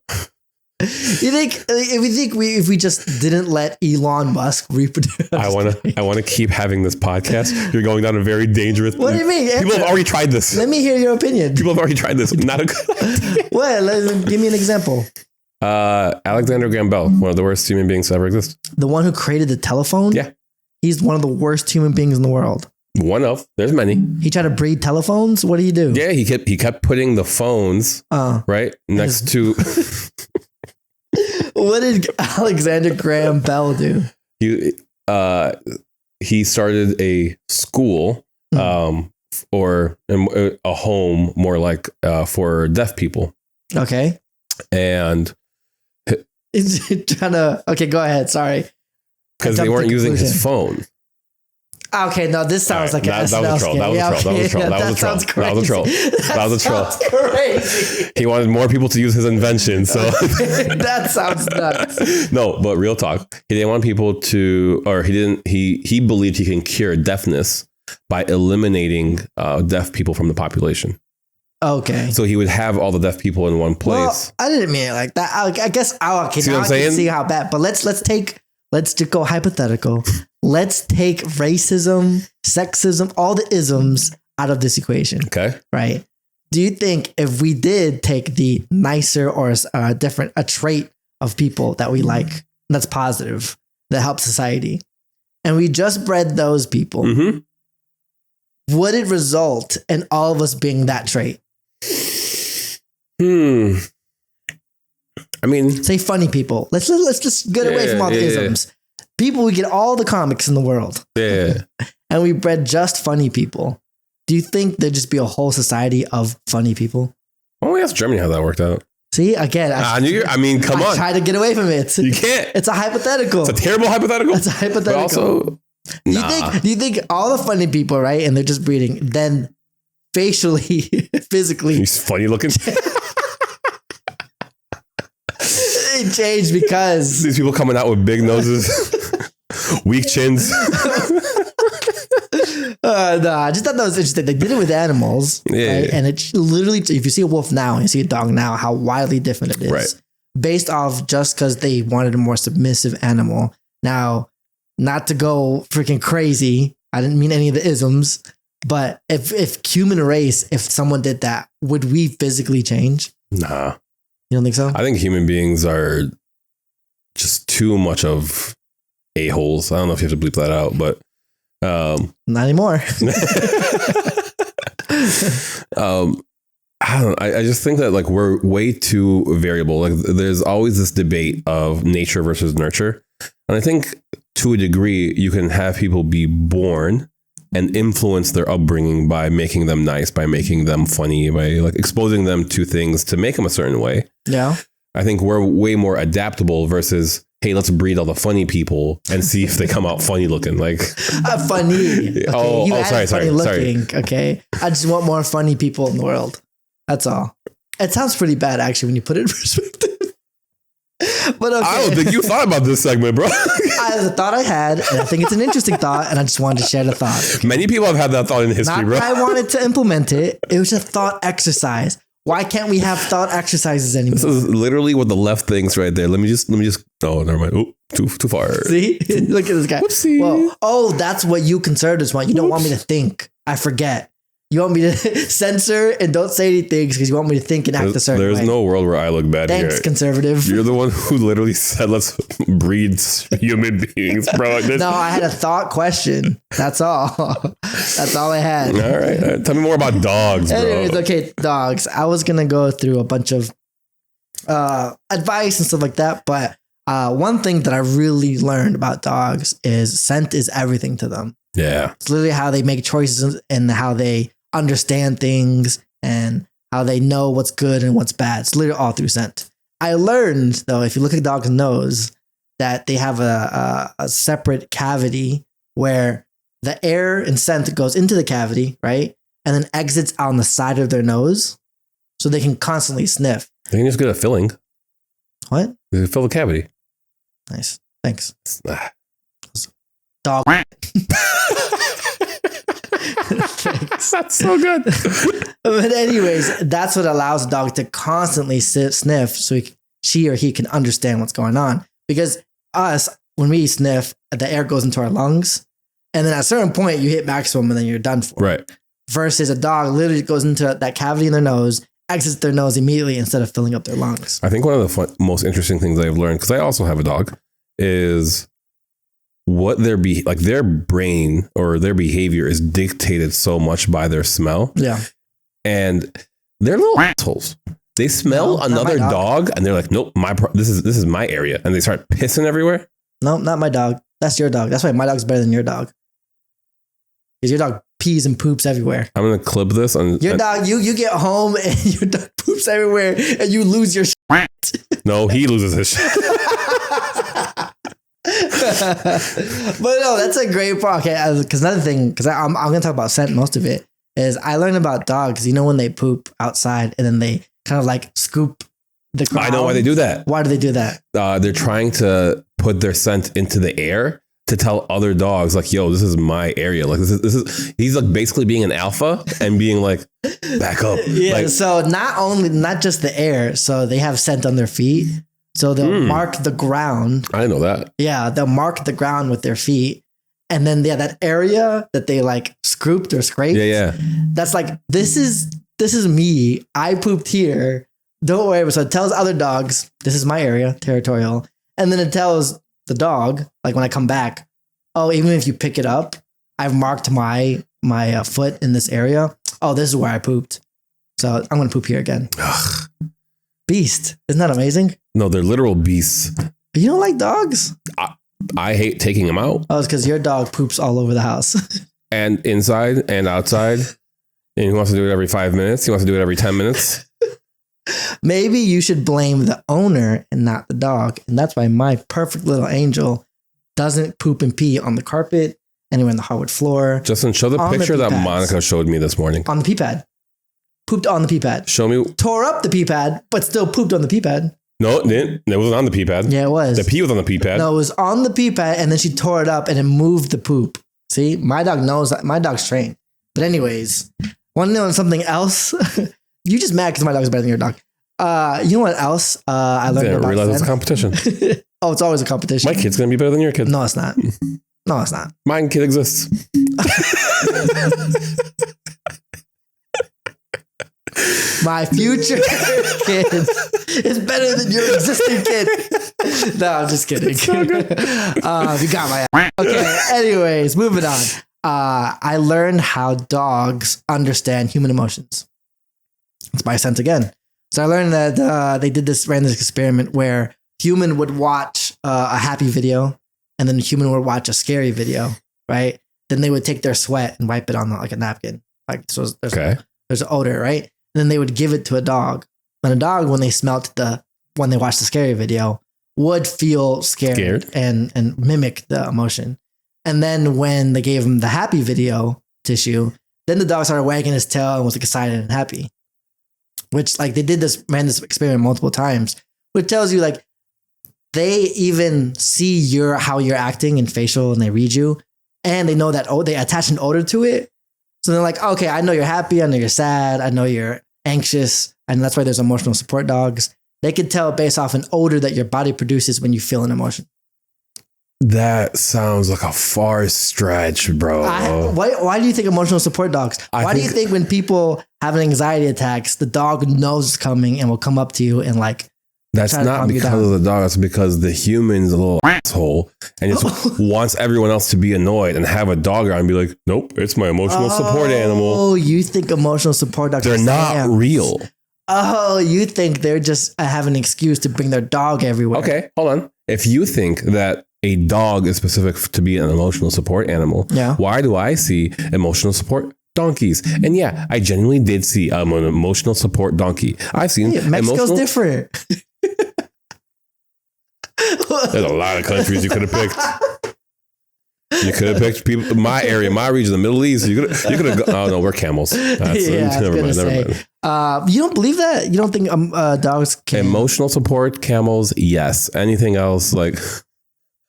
You think if we just didn't let Elon Musk reproduce? I want to keep having this podcast. You're going down a very dangerous. What do you mean? People have already tried this. Let me hear your opinion. People have already tried this. Not a good idea. What? Give me an example. Alexander Graham Bell, one of the worst human beings to ever exist. The one who created the telephone? Yeah. He's one of the worst human beings in the world. One of. There's many. He tried to breed telephones? What do you do? Yeah, he kept putting the phones right next to... What did Alexander Graham Bell do? He started a school or a home more like for deaf people. Okay. And is it trying to... Okay, go ahead. Sorry. Because they weren't using his phone. Okay, no, this sounds like that was a troll. That was a troll. Crazy. He wanted more people to use his invention, so that sounds nuts. No, but real talk, he didn't want people to, or he didn't. He believed he can cure deafness by eliminating deaf people from the population. Okay. So he would have all the deaf people in one place. Well, I didn't mean it like that. I guess okay. See now what I'm I can saying? see how bad. But let's just go hypothetical. Let's take racism, sexism, all the isms out of this equation. Okay. Right. Do you think if we did take the nicer or different, a trait of people that we like, that's positive, that helps society, and we just bred those people, would it result in all of us being that trait? I mean, say funny people. Let's just get away from all the isms. People, we get all the comics in the world. Yeah. And we bred just funny people. Do you think there'd just be a whole society of funny people? Well, we asked Germany how that worked out. See, again, come on. Try to get away from it. You can't. It's a hypothetical. It's a terrible hypothetical. It's a hypothetical. But also, do you think all the funny people, right, and they're just breeding, then facially, physically, he's funny looking. They changed because these people coming out with big noses, weak chins. No, I just thought that was interesting. They did it with animals, right? Yeah. And it literally, if you see a wolf now and you see a dog now, how wildly different it is, right? Based off just because they wanted a more submissive animal. Now, not to go freaking crazy, I didn't mean any of the isms, but if human race, if someone did that, would we physically change? Nah. You don't think so? I think human beings are just too much of a-holes. I don't know if you have to bleep that out, but not anymore. I don't know. I just think that like we're way too variable. Like there's always this debate of nature versus nurture. And I think to a degree, you can have people be born and influence their upbringing by making them nice, by making them funny, by like exposing them to things to make them a certain way. Yeah. I think we're way more adaptable versus, hey, let's breed all the funny people and see if they come out funny looking. Like funny. Okay. Sorry. Okay. I just want more funny people in the world. That's all. It sounds pretty bad actually when you put it in perspective. But okay. I don't think you thought about this segment, bro. The thought I had, and I think it's an interesting thought, and I just wanted to share the thought. Many people have had that thought in history, bro. I wanted to implement it. It was a thought exercise. Why can't we have thought exercises anymore? This is literally what the left thinks right there. Let me just. Oh, never mind. Oh, too far. See, look at this guy. Whoopsie. Well, that's what you conservatives want. You don't want me to think. I forget. You want me to censor and don't say anything because you want me to think and act a certain way. There's no world where I look bad here. Thanks, conservative. You're the one who literally said, let's breed human beings, bro. No, I had a thought question. That's all. That's all I had. All right. Tell me more about dogs, bro. Anyways, okay, dogs. I was going to go through a bunch of advice and stuff like that. But one thing that I really learned about dogs is scent is everything to them. Yeah. It's literally how they make choices and how they understand things and how they know what's good and what's bad. It's literally all through scent. I learned, though, if you look at a dog's nose, that they have a separate cavity where the air and scent goes into the cavity, right? And then exits on the side of their nose so they can constantly sniff. They can just get a filling. What? They can fill the cavity. Nice. Thanks. Dog. That's so good. But anyways, that's what allows a dog to constantly sniff so she or he can understand what's going on. Because us, when we sniff, the air goes into our lungs. And then at a certain point, you hit maximum and then you're done for. Right. Versus a dog literally goes into that cavity in their nose, exits their nose immediately instead of filling up their lungs. I think one of the most interesting things I've learned, because I also have a dog, is what their brain or their behavior is dictated so much by their smell. Yeah. And they're little assholes. They smell another dog and they're like, nope, this is my area. And they start pissing everywhere. No, not my dog. That's your dog. That's why my dog's better than your dog. Because your dog pees and poops everywhere. I'm going to clip this. Your dog, you get home and your dog poops everywhere and you lose your shit. No, he loses his shit. But no, that's a great part. Okay, because another thing, because I'm going to talk about scent most of it, is I learned about dogs. You know when they poop outside and then they kind of like scoop the ground? I know why they do that. Why do they do that? They're trying to put their scent into the air to tell other dogs like, yo, this is my area. Like this is he's like basically being an alpha and being like, back up. Yeah. Like, so not just the air. So they have scent on their feet. So they'll mark the ground. I didn't know that. Yeah. They'll mark the ground with their feet. And then that area that they like scooped or scraped. Yeah. That's like, this is me. I pooped here. Don't worry. So it tells other dogs, this is my area, territorial. And then it tells the dog, like when I come back, oh, even if you pick it up, I've marked my foot in this area. Oh, this is where I pooped. So I'm going to poop here again. Ugh. Beast. Isn't that amazing? No, they're literal beasts. You don't like dogs? I hate taking them out. Oh, it's because your dog poops all over the house. And inside and outside. And he wants to do it every 5 minutes. He wants to do it every 10 minutes. Maybe you should blame the owner and not the dog. And that's why my perfect little angel doesn't poop and pee on the carpet, anywhere on the hardwood floor. Justin, show the picture that Monica showed me this morning. On the pee pad. Pooped on the pee pad. Show me. Tore up the pee pad, but still pooped on the pee pad. No, it didn't. It wasn't on the pee pad. Yeah, it was. The pee was on the pee pad. No, it was on the pee pad, and then she tore it up and it moved the poop. See, my dog knows that. My dog's trained. But anyways, want to know something else? You just mad because my dog's better than your dog. You know what else I learned about? I realize it's a competition. Oh, it's always a competition. My kid's going to be better than your kid. No, it's not. No, it's not. Mine kid exists. My future kid is better than your existing kid. No, I'm just kidding. So good. You got my ass. Okay, anyways, moving on. I learned how dogs understand human emotions. It's by sense again. So I learned that they ran this experiment where human would watch a happy video and then the human would watch a scary video, right? Then they would take their sweat and wipe it on like a napkin. Like so there's an odor, right? And then they would give it to a dog. And a dog, when they when they watched the scary video, would feel scared. And mimic the emotion. And then when they gave him the happy video tissue, then the dog started wagging his tail and was like excited and happy. Which like they ran this experiment multiple times, which tells you like they even see how you're acting in facial and they read you and they know that they attach an odor to it. So they're like, okay, I know you're happy. I know you're sad. I know you're anxious. And that's why there's emotional support dogs. They can tell based off an odor that your body produces when you feel an emotion. That sounds like a far stretch, bro. Why do you think emotional support dogs? Why do you think when people have an anxiety attacks, the dog knows it's coming and will come up to you and like... That's not because of the dog. That's because the human's a little asshole and just wants everyone else to be annoyed and have a dog around and be like, nope, it's my emotional support animal. Oh, you think emotional support dogs are not real. Oh, you think they're just have an excuse to bring their dog everywhere. Okay, hold on. If you think that a dog is specific to be an emotional support animal, why do I see emotional support donkeys? And yeah, I genuinely did see an emotional support donkey. I've seen Mexico's different. There's a lot of countries you could have picked. You could have picked people. My area, my region, the Middle East. You could have. Oh no, we're camels. Never mind. You don't believe that? You don't think dogs can... Emotional support, camels, yes. Anything else, like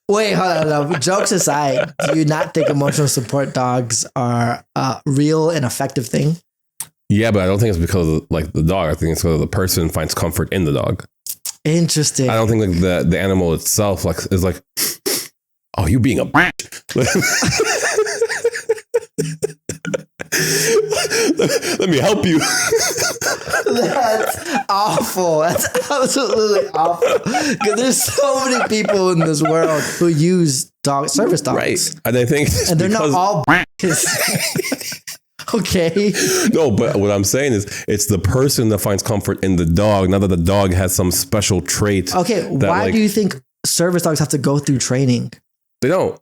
Wait, hold on. Jokes aside, do you not think emotional support dogs are a real and effective thing? Yeah, but I don't think it's because of the dog. I think it's because the person finds comfort in the dog. Interesting. I don't think the animal itself is like, oh, you being a let me help you. That's awful. That's absolutely awful. Because there's so many people in this world who use service dogs. Right. And I think they're not all okay. No, but what I'm saying is it's the person that finds comfort in the dog, not that the dog has some special trait. Okay, why do you think service dogs have to go through training? They don't.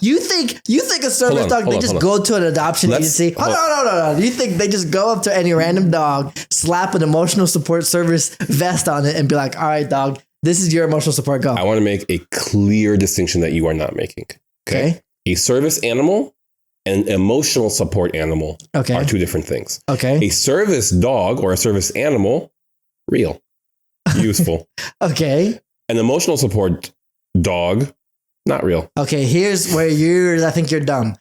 You think a service dog, they just go to an adoption agency? Hold on. You think they just go up to any random dog, slap an emotional support service vest on it and be like, all right, dog, this is your emotional support, go. I want to make a clear distinction that you are not making. Okay. A service animal and emotional support animal are two different things. Okay. A service dog or a service animal, real, useful. Okay. An emotional support dog, not real. Okay, here's where I think you're dumb.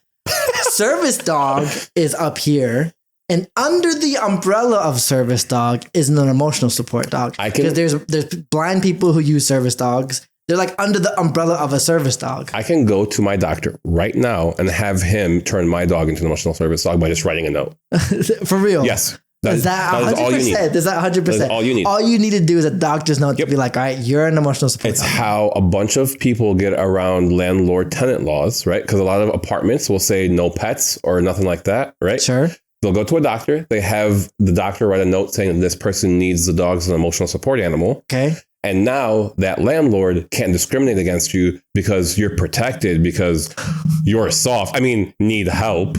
Service dog is up here, and under the umbrella of service dog is an emotional support dog. Because there's blind people who use service dogs. They're like under the umbrella of a service dog. I can go to my doctor right now and have him turn my dog into an emotional service dog by just writing a note. For real? Yes. Is that 100%? Is that 100%? That is all you need. All you need to do is a doctor's note to be like, all right, you're an emotional support It's dog. how a bunch of people get around landlord-tenant laws, right? Because a lot of apartments will say no pets or nothing like that, right? Sure. They'll go to a doctor. They have the doctor write a note saying that this person needs the dog as an emotional support animal. Okay. And now that landlord can't discriminate against you because you're protected because you're soft. I mean, need help.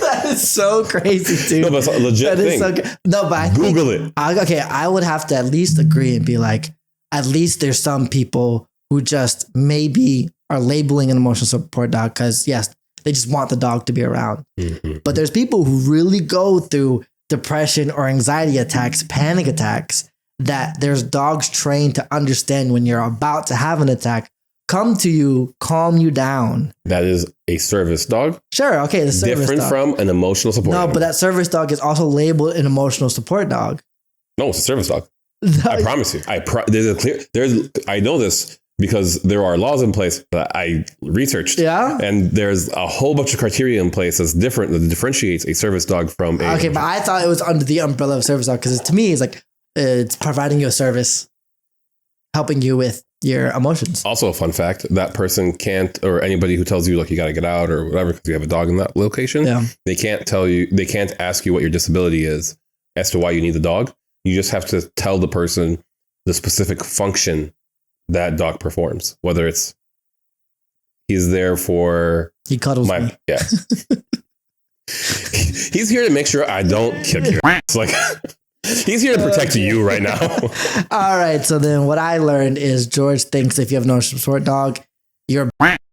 That is so crazy, dude. No, but it's a legit thing. No, but I Google it. I would have to at least agree and be like, at least there's some people who just maybe are labeling an emotional support dog because, yes, they just want the dog to be around. Mm-hmm. But there's people who really go through depression or anxiety attacks, panic attacks, that there's dogs trained to understand when you're about to have an attack, come to you, calm you down. That is a service dog. Sure. Okay. The service different dog. from an emotional support No, animal. but that service dog is also labeled an emotional support dog. No, it's a service dog. I promise you. I know this because there are laws in place that I researched. Yeah. And there's a whole bunch of criteria in place that differentiates a service dog from a... Okay, but I thought it was under the umbrella of service dog because to me, it's like, it's providing you a service, helping you with your emotions. Also a fun fact, that person can't, or anybody who tells you like you got to get out or whatever because you have a dog in that location, they can't ask you what your disability is as to why you need the dog. You just have to tell the person the specific function that dog performs, whether it's he's there for... He cuddles me. Yeah. He's here to make sure I don't kick your ass. Like... He's here to protect you right now. All right. So then what I learned is George thinks if you have no support dog, you're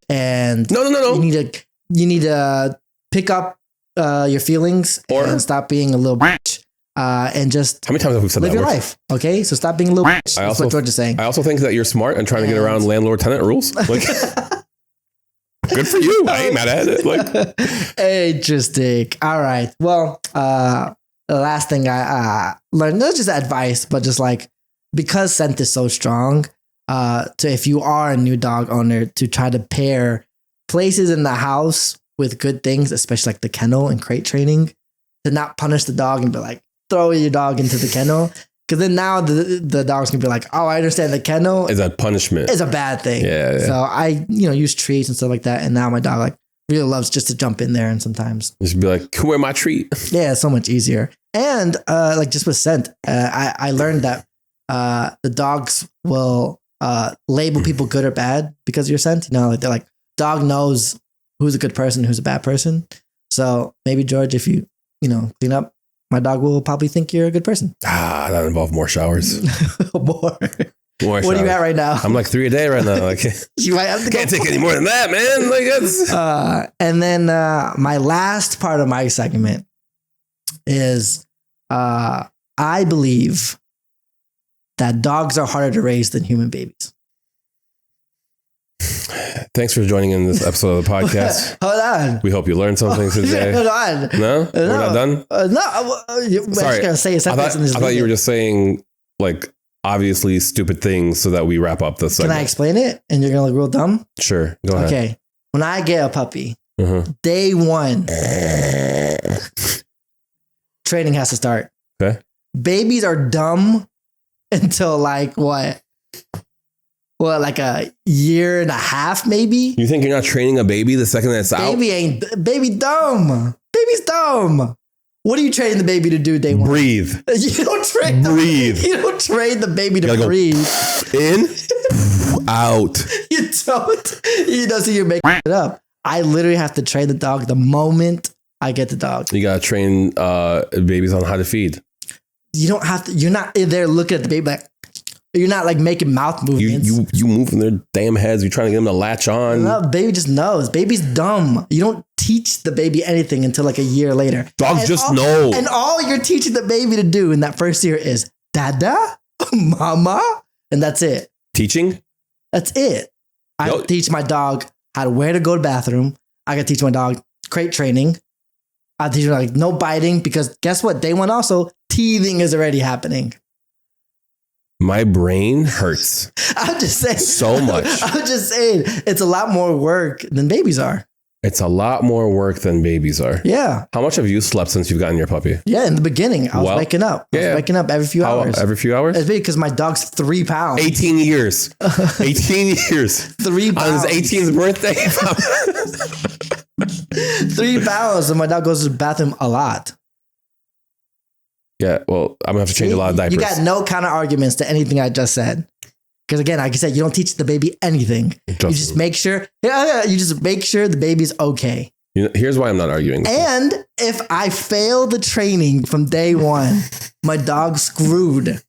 and no. You need to pick up your feelings and stop being a little bitch. And just how many times have we said live that your life. Okay. So stop being a little bitch. That's what George is saying. I also think that you're smart and trying to get around landlord-tenant rules. Like, good for you. I ain't mad at it. Like, interesting. All right. Well, the last thing I learned, not just advice, but just like, because scent is so strong, to if you are a new dog owner, to try to pair places in the house with good things, especially like the kennel and crate training, to not punish the dog and be like, throw your dog into the kennel. Because then now the dog's can be like, oh, I understand the kennel is a punishment. It's a bad thing. Yeah. So I, use treats and stuff like that. And now my dog like really loves just to jump in there and sometimes just be like, come where my treat. Yeah, it's so much easier. And like just with scent, I learned that the dogs will label people good or bad because of your scent. Like they're like, dog knows who's a good person, who's a bad person. So maybe George, if you clean up, my dog will probably think you're a good person. That involves more showers. More What are you at right now? I'm like 3 a day right now. Like, you might have to can't take any more than that, man. Like that's... and then my last part of my segment is I believe that dogs are harder to raise than human babies. Thanks for joining in this episode of the podcast. Hold on. We hope you learned something today. Hold on. No? We're not done? Sorry. Gonna say a sentence I thought you were just saying, like, obviously stupid things so that we wrap up this segment. Can I explain it? And you're going to look real dumb? Sure. Go ahead. Okay. When I get a puppy, day one, training has to start. Okay. Babies are dumb until like what? Well, like a year and a half, maybe. You think you're not training a baby the second that it's out? Baby dumb. Baby's dumb. What are you training the baby to do day one? Breathe. You don't train you don't train the baby to breathe. In, out. You don't. You know, so you're making it up. I literally have to train the dog the moment I get the dog. You gotta train babies on how to feed. You don't have to. You're not there looking at the baby like. You're not like making mouth movements. You moving their damn heads. You're trying to get them to latch on. No, baby just knows. Baby's dumb. You don't teach the baby anything until like a year later. Dogs just know. And all you're teaching the baby to do in that first year is dada, mama, and that's it. Teaching? That's it. I teach my dog where to go to the bathroom. I gotta teach my dog crate training. I teach her like no biting because guess what? Day one also teething is already happening. My brain hurts. I'm just saying so much. I'm just saying it's a lot more work than babies are. It's a lot more work than babies are. Yeah. How much have you slept since you've gotten your puppy? Yeah, in the beginning, I was waking up. I was waking up every few hours. Every few hours? It's because my dog's 3 pounds. 18 years. 18 years. 3 pounds. On his 18th birthday. 3 pounds, and my dog goes to the bathroom a lot. Yeah, well, I'm going to have to change a lot of diapers. You got no counter arguments to anything I just said. Because again, like I said, you don't teach the baby anything. You just make sure the baby's okay. You know, here's why I'm not arguing. And if I fail the training from day one, my dog's screwed.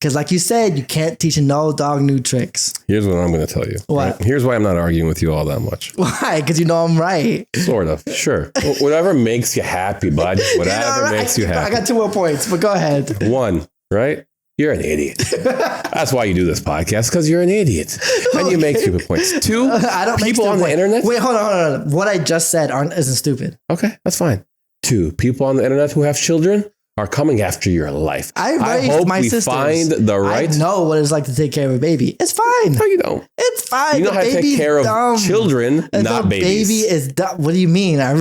Because like you said, you can't teach no dog new tricks. Here's what I'm going to tell you. What? Right? Here's why I'm not arguing with you all that much. Why? Because you know I'm right. Sort of. Sure. Whatever makes you happy, bud. Whatever makes you happy. I got 2 more points, but go ahead. 1, right? You're an idiot. That's why you do this podcast, because you're an idiot. And you make stupid points. 2, I don't people on the internet. Wait, hold on. What I just said isn't stupid. Okay, that's fine. 2, people on the internet who have children are coming after your life. I hope my sisters. Find the right. I know what it's like to take care of a baby. It's fine. No, you don't. It's fine. You know how to take care of children, not babies. Baby is dumb. What do you mean? I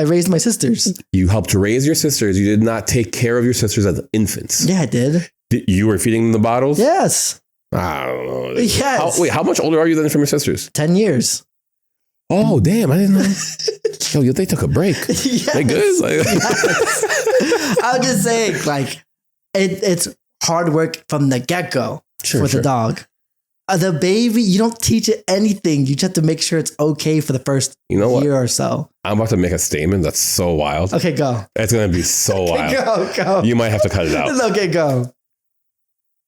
raised my sisters. You helped to raise your sisters. You did not take care of your sisters as infants. Yeah, I did. You were feeding them the bottles? Yes. I don't know. Yes. How much older are you than from your sisters? 10 years. Oh, damn. I didn't know. Yo, they took a break. Yes. They good? Yes. I'm just saying, like, it's hard work from the get-go with the dog. The baby, you don't teach it anything. You just have to make sure it's okay for the first year or so. I'm about to make a statement that's so wild. Okay, go. It's going to be so wild. Go. You might have to cut it out. Okay, go.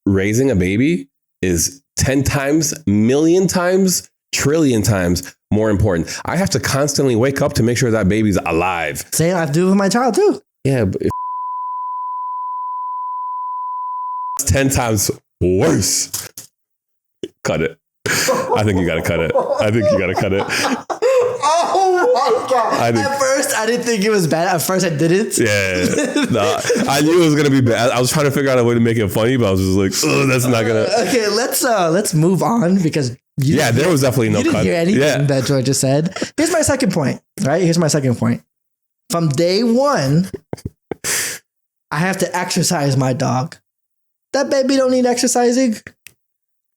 Raising a baby is 10 times, million times, trillion times more important. I have to constantly wake up to make sure that baby's alive. Same I have to do with my child too. Yeah, but it's 10 times worse. Cut it. I think you got to cut it. Oh my God. At first, I didn't think it was bad. At first, I didn't. Yeah. No, I knew it was going to be bad. I was trying to figure out a way to make it funny, but I was just like, oh, that's not going to. Okay, let's move on because there was definitely no cut. You didn't hear anything that George just said. Here's my second point, right? From day one, I have to exercise my dog. That baby don't need exercising.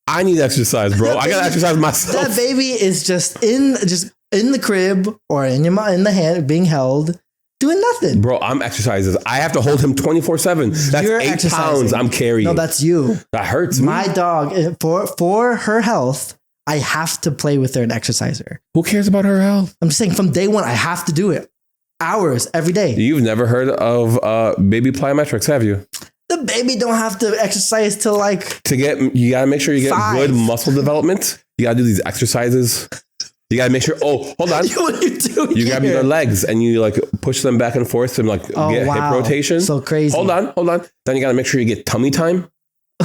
I need exercise, bro. I got to exercise myself. That baby is just in the crib or in the hand being held, doing nothing. Bro, I'm exercises. I have to hold him 24/7. That's You're 8 pounds I'm carrying. No, that's you. That hurts me. My dog, for her health, I have to play with her and exercise her. Who cares about her health? I'm just saying from day one, I have to do it. Hours, every day. You've never heard of baby plyometrics, have you? The baby don't have to exercise till you got to make sure you get 5. good muscle development. You got to do these exercises. You got to make sure, hold on. What are you doing? You grab your legs and you push them back and forth and get hip rotation. So crazy. Hold on. Then you got to make sure you get tummy time.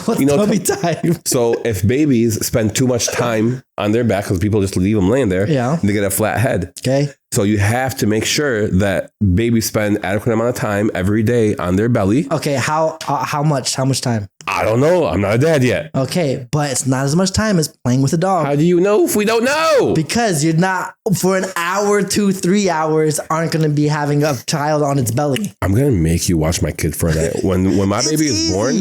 What's tummy time? So if babies spend too much time on their back, because people just leave them laying there, they get a flat head. Okay. So you have to make sure that babies spend adequate amount of time every day on their belly. Okay. How much? How much time? I don't know. I'm not a dad yet. Okay, but it's not as much time as playing with a dog. How do you know if we don't know? Because you're not, for an hour, 2-3 hours, aren't going to be having a child on its belly. I'm going to make you watch my kid for a night. When my baby is born.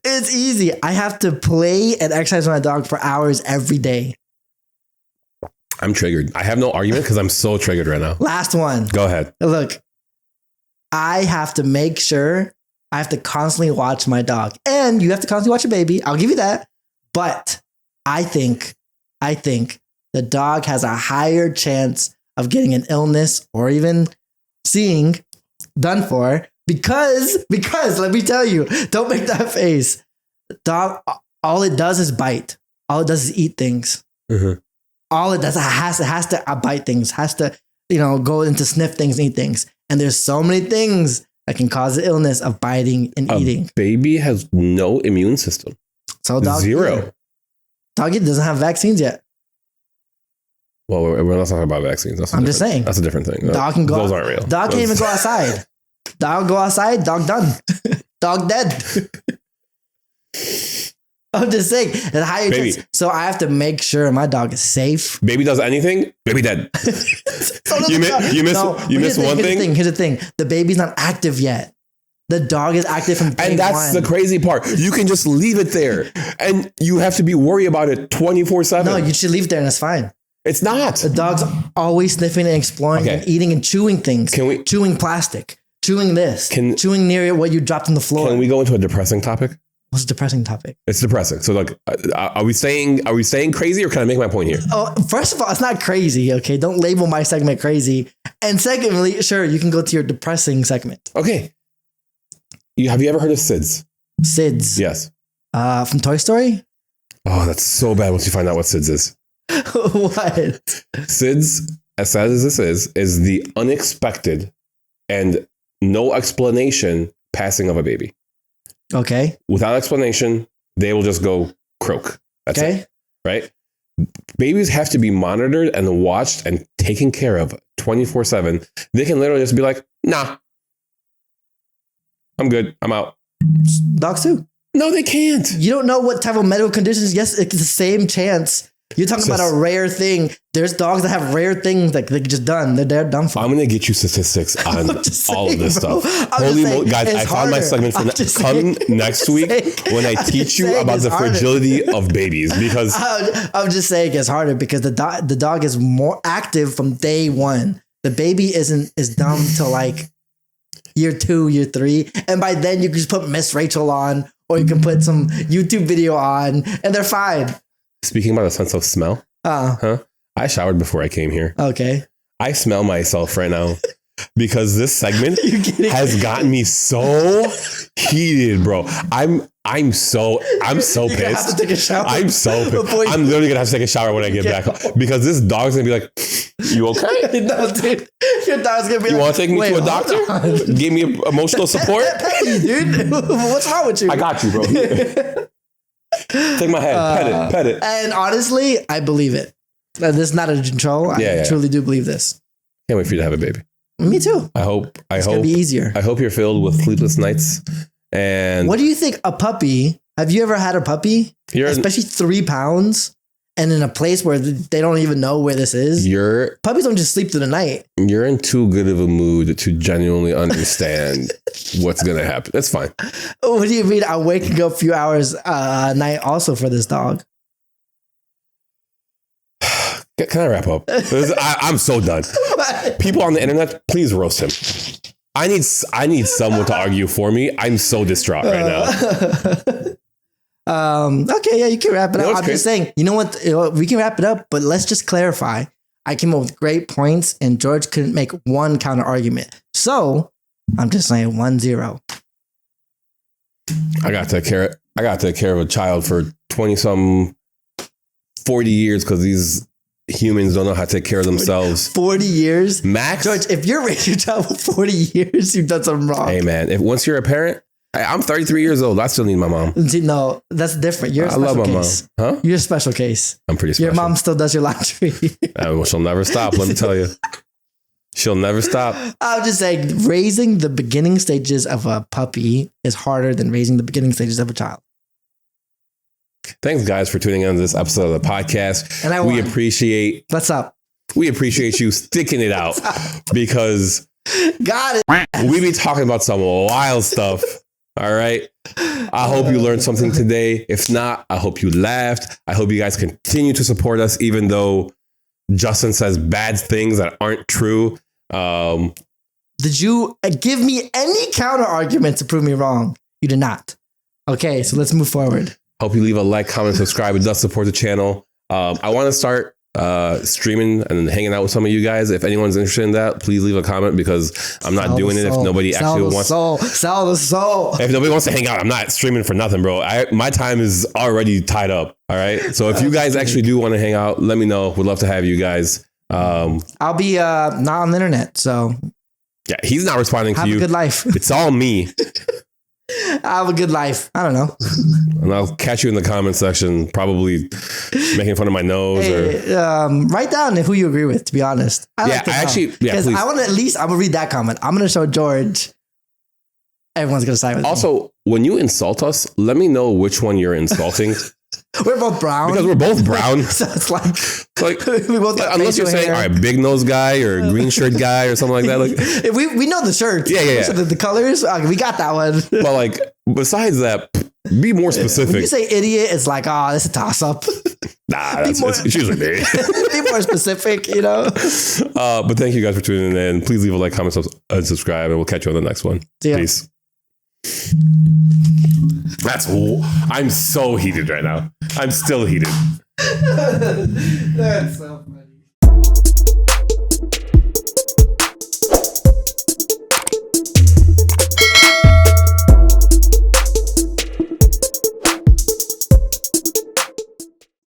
It's easy. I have to play and exercise with my dog for hours every day. I'm triggered. I have no argument because I'm so triggered right now. Last one. Go ahead. Look, I have to make sure I have to constantly watch my dog. And you have to constantly watch your baby. I'll give you that. But I think the dog has a higher chance of getting an illness or even seeing done for because let me tell you, don't make that face. Dog, all it does is bite. All it does is eat things. Mm-hmm. All it does, it has to bite things, has to, go into sniff things and eat things. And there's so many things that can cause the illness of biting and eating. Baby has no immune system. So dog zero. Doggy doesn't have vaccines yet. Well, we're not talking about vaccines. I'm just saying. That's a different thing. Dog can go. Those aren't real. Dog can't even go outside. Dog go outside. Dog done. Dog dead. I'm just saying. It's higher chance. So I have to make sure my dog is safe. Baby does anything, baby dead. You miss one thing. Here's the thing. The baby's not active yet. The dog is active from day one. And that's the crazy part. You can just leave it there. And you have to be worried about it 24/7. No, you should leave it there and it's fine. It's not. The dog's always sniffing and exploring and eating and chewing things. Chewing plastic. Chewing this. Chewing near what you dropped on the floor. Can we go into a depressing topic? What's a depressing topic? It's depressing. So like, are we saying crazy or can I make my point here? Oh, first of all, it's not crazy. Okay. Don't label my segment crazy. And secondly, sure, you can go to your depressing segment. Okay. Have you ever heard of SIDS? SIDS? Yes. From Toy Story? Oh, that's so bad once you find out what SIDS is. What? SIDS, as sad as this is the unexpected and no explanation passing of a baby. Okay. Without explanation, they will just go croak. That's it. Right? Babies have to be monitored and watched and taken care of 24/7. They can literally just be like, nah, I'm good. I'm out. Dogs too. No, they can't. You don't know what type of medical conditions. Yes, it's the same chance. You're talking about a rare thing. There's dogs that have rare things that they just done. They're done for. I'm going to get you statistics on all of this stuff. Holy guys, I found my segment for come next week when I teach you about the fragility of babies because I'm just saying it's harder because the dog is more active from day one. The baby is dumb till like year 2, year 3. And by then you can just put Miss Rachel on or you can put some YouTube video on and they're fine. Speaking about a sense of smell, I showered before I came here. Okay. I smell myself right now because this segment has gotten me so heated, bro. I'm so pissed. Have to take a shower. I'm so pissed. I'm literally gonna have to take a shower when I get back because this dog's gonna be like, "You okay?" No, dude. Your dog's gonna be you want to take me to a doctor? Give me emotional support, dude. What's wrong with you? I got you, bro. Take my head, pet it. And honestly, I believe it. This is not a control. I truly do believe this. Can't wait for you to have a baby. Me too. I hope it's gonna be easier. I hope you're filled with sleepless nights. And what do you think? A puppy? Have you ever had a puppy? Especially 3 pounds, and in a place where they don't even know where this is. Puppies don't just sleep through the night. You're in too good of a mood to genuinely understand what's gonna happen. That's fine. What do you mean? I'm waking up a few hours a night also for this dog. Can I wrap up? I'm so done. People on the internet, please roast him. I need someone to argue for me. I'm so distraught right now. Okay, yeah, you can wrap it up. I'm just saying, you know what? We can wrap it up, but let's just clarify. I came up with great points, and George couldn't make one counter argument. So I'm just saying 1-0. I got to take care of a child for 20-some 40 years because these humans don't know how to take care of themselves. 40 years? Max? George, if you're raising your child for 40 years, you've done something wrong. Hey, man, once you're a parent, I'm 33 years old. I still need my mom. No, that's different. You're a special love my case. mom. Huh? You're a special case. I'm pretty special. Your mom still does your laundry. Well, she'll never stop, let me tell you. She'll never stop. I'm just saying, raising the beginning stages of a puppy is harder than raising the beginning stages of a child. Thanks, guys, for tuning in to this episode of the podcast. And we appreciate. What's up? We appreciate you sticking it out because got it. We be talking about some wild stuff. All right. I hope you learned something today. If not, I hope you laughed. I hope you guys continue to support us, even though Justin says bad things that aren't true. Did you give me any counter argument to prove me wrong? You did not. Okay, so let's move forward. Hope you leave a like, comment, subscribe. It does support the channel. I want to start streaming and hanging out with some of you guys. If anyone's interested in that, please leave a comment because I'm not doing it if nobody actually wants. Sell the soul. If nobody wants to hang out, I'm not streaming for nothing, bro. My time is already tied up. All right. So if you guys actually do want to hang out, let me know. We'd love to have you guys. I'll be not on the internet, so yeah, he's not responding to you. Have a good life. It's all me. I have a good life. I don't know. And I'll catch you in the comment section, probably making fun of my nose. Write down who you agree with, to be honest. Because I want to I'm going to read that comment. I'm going to show George. Everyone's going to side with me. Also, when you insult us, let me know which one you're insulting. We're both brown. Because we're both brown. So it's like we both unless you're saying, all right, big nose guy or green shirt guy or something like that. Like we know the shirts. Yeah. So the colors, we got that one. But like, besides that, be more specific. When you say idiot, it's like, oh, this is a toss up. Nah, it's usually me. Be more specific, you know? But thank you guys for tuning in. Please leave a like, comment, and subscribe, and we'll catch you on the next one. Peace. I'm so heated right now. I'm still heated. That's so funny.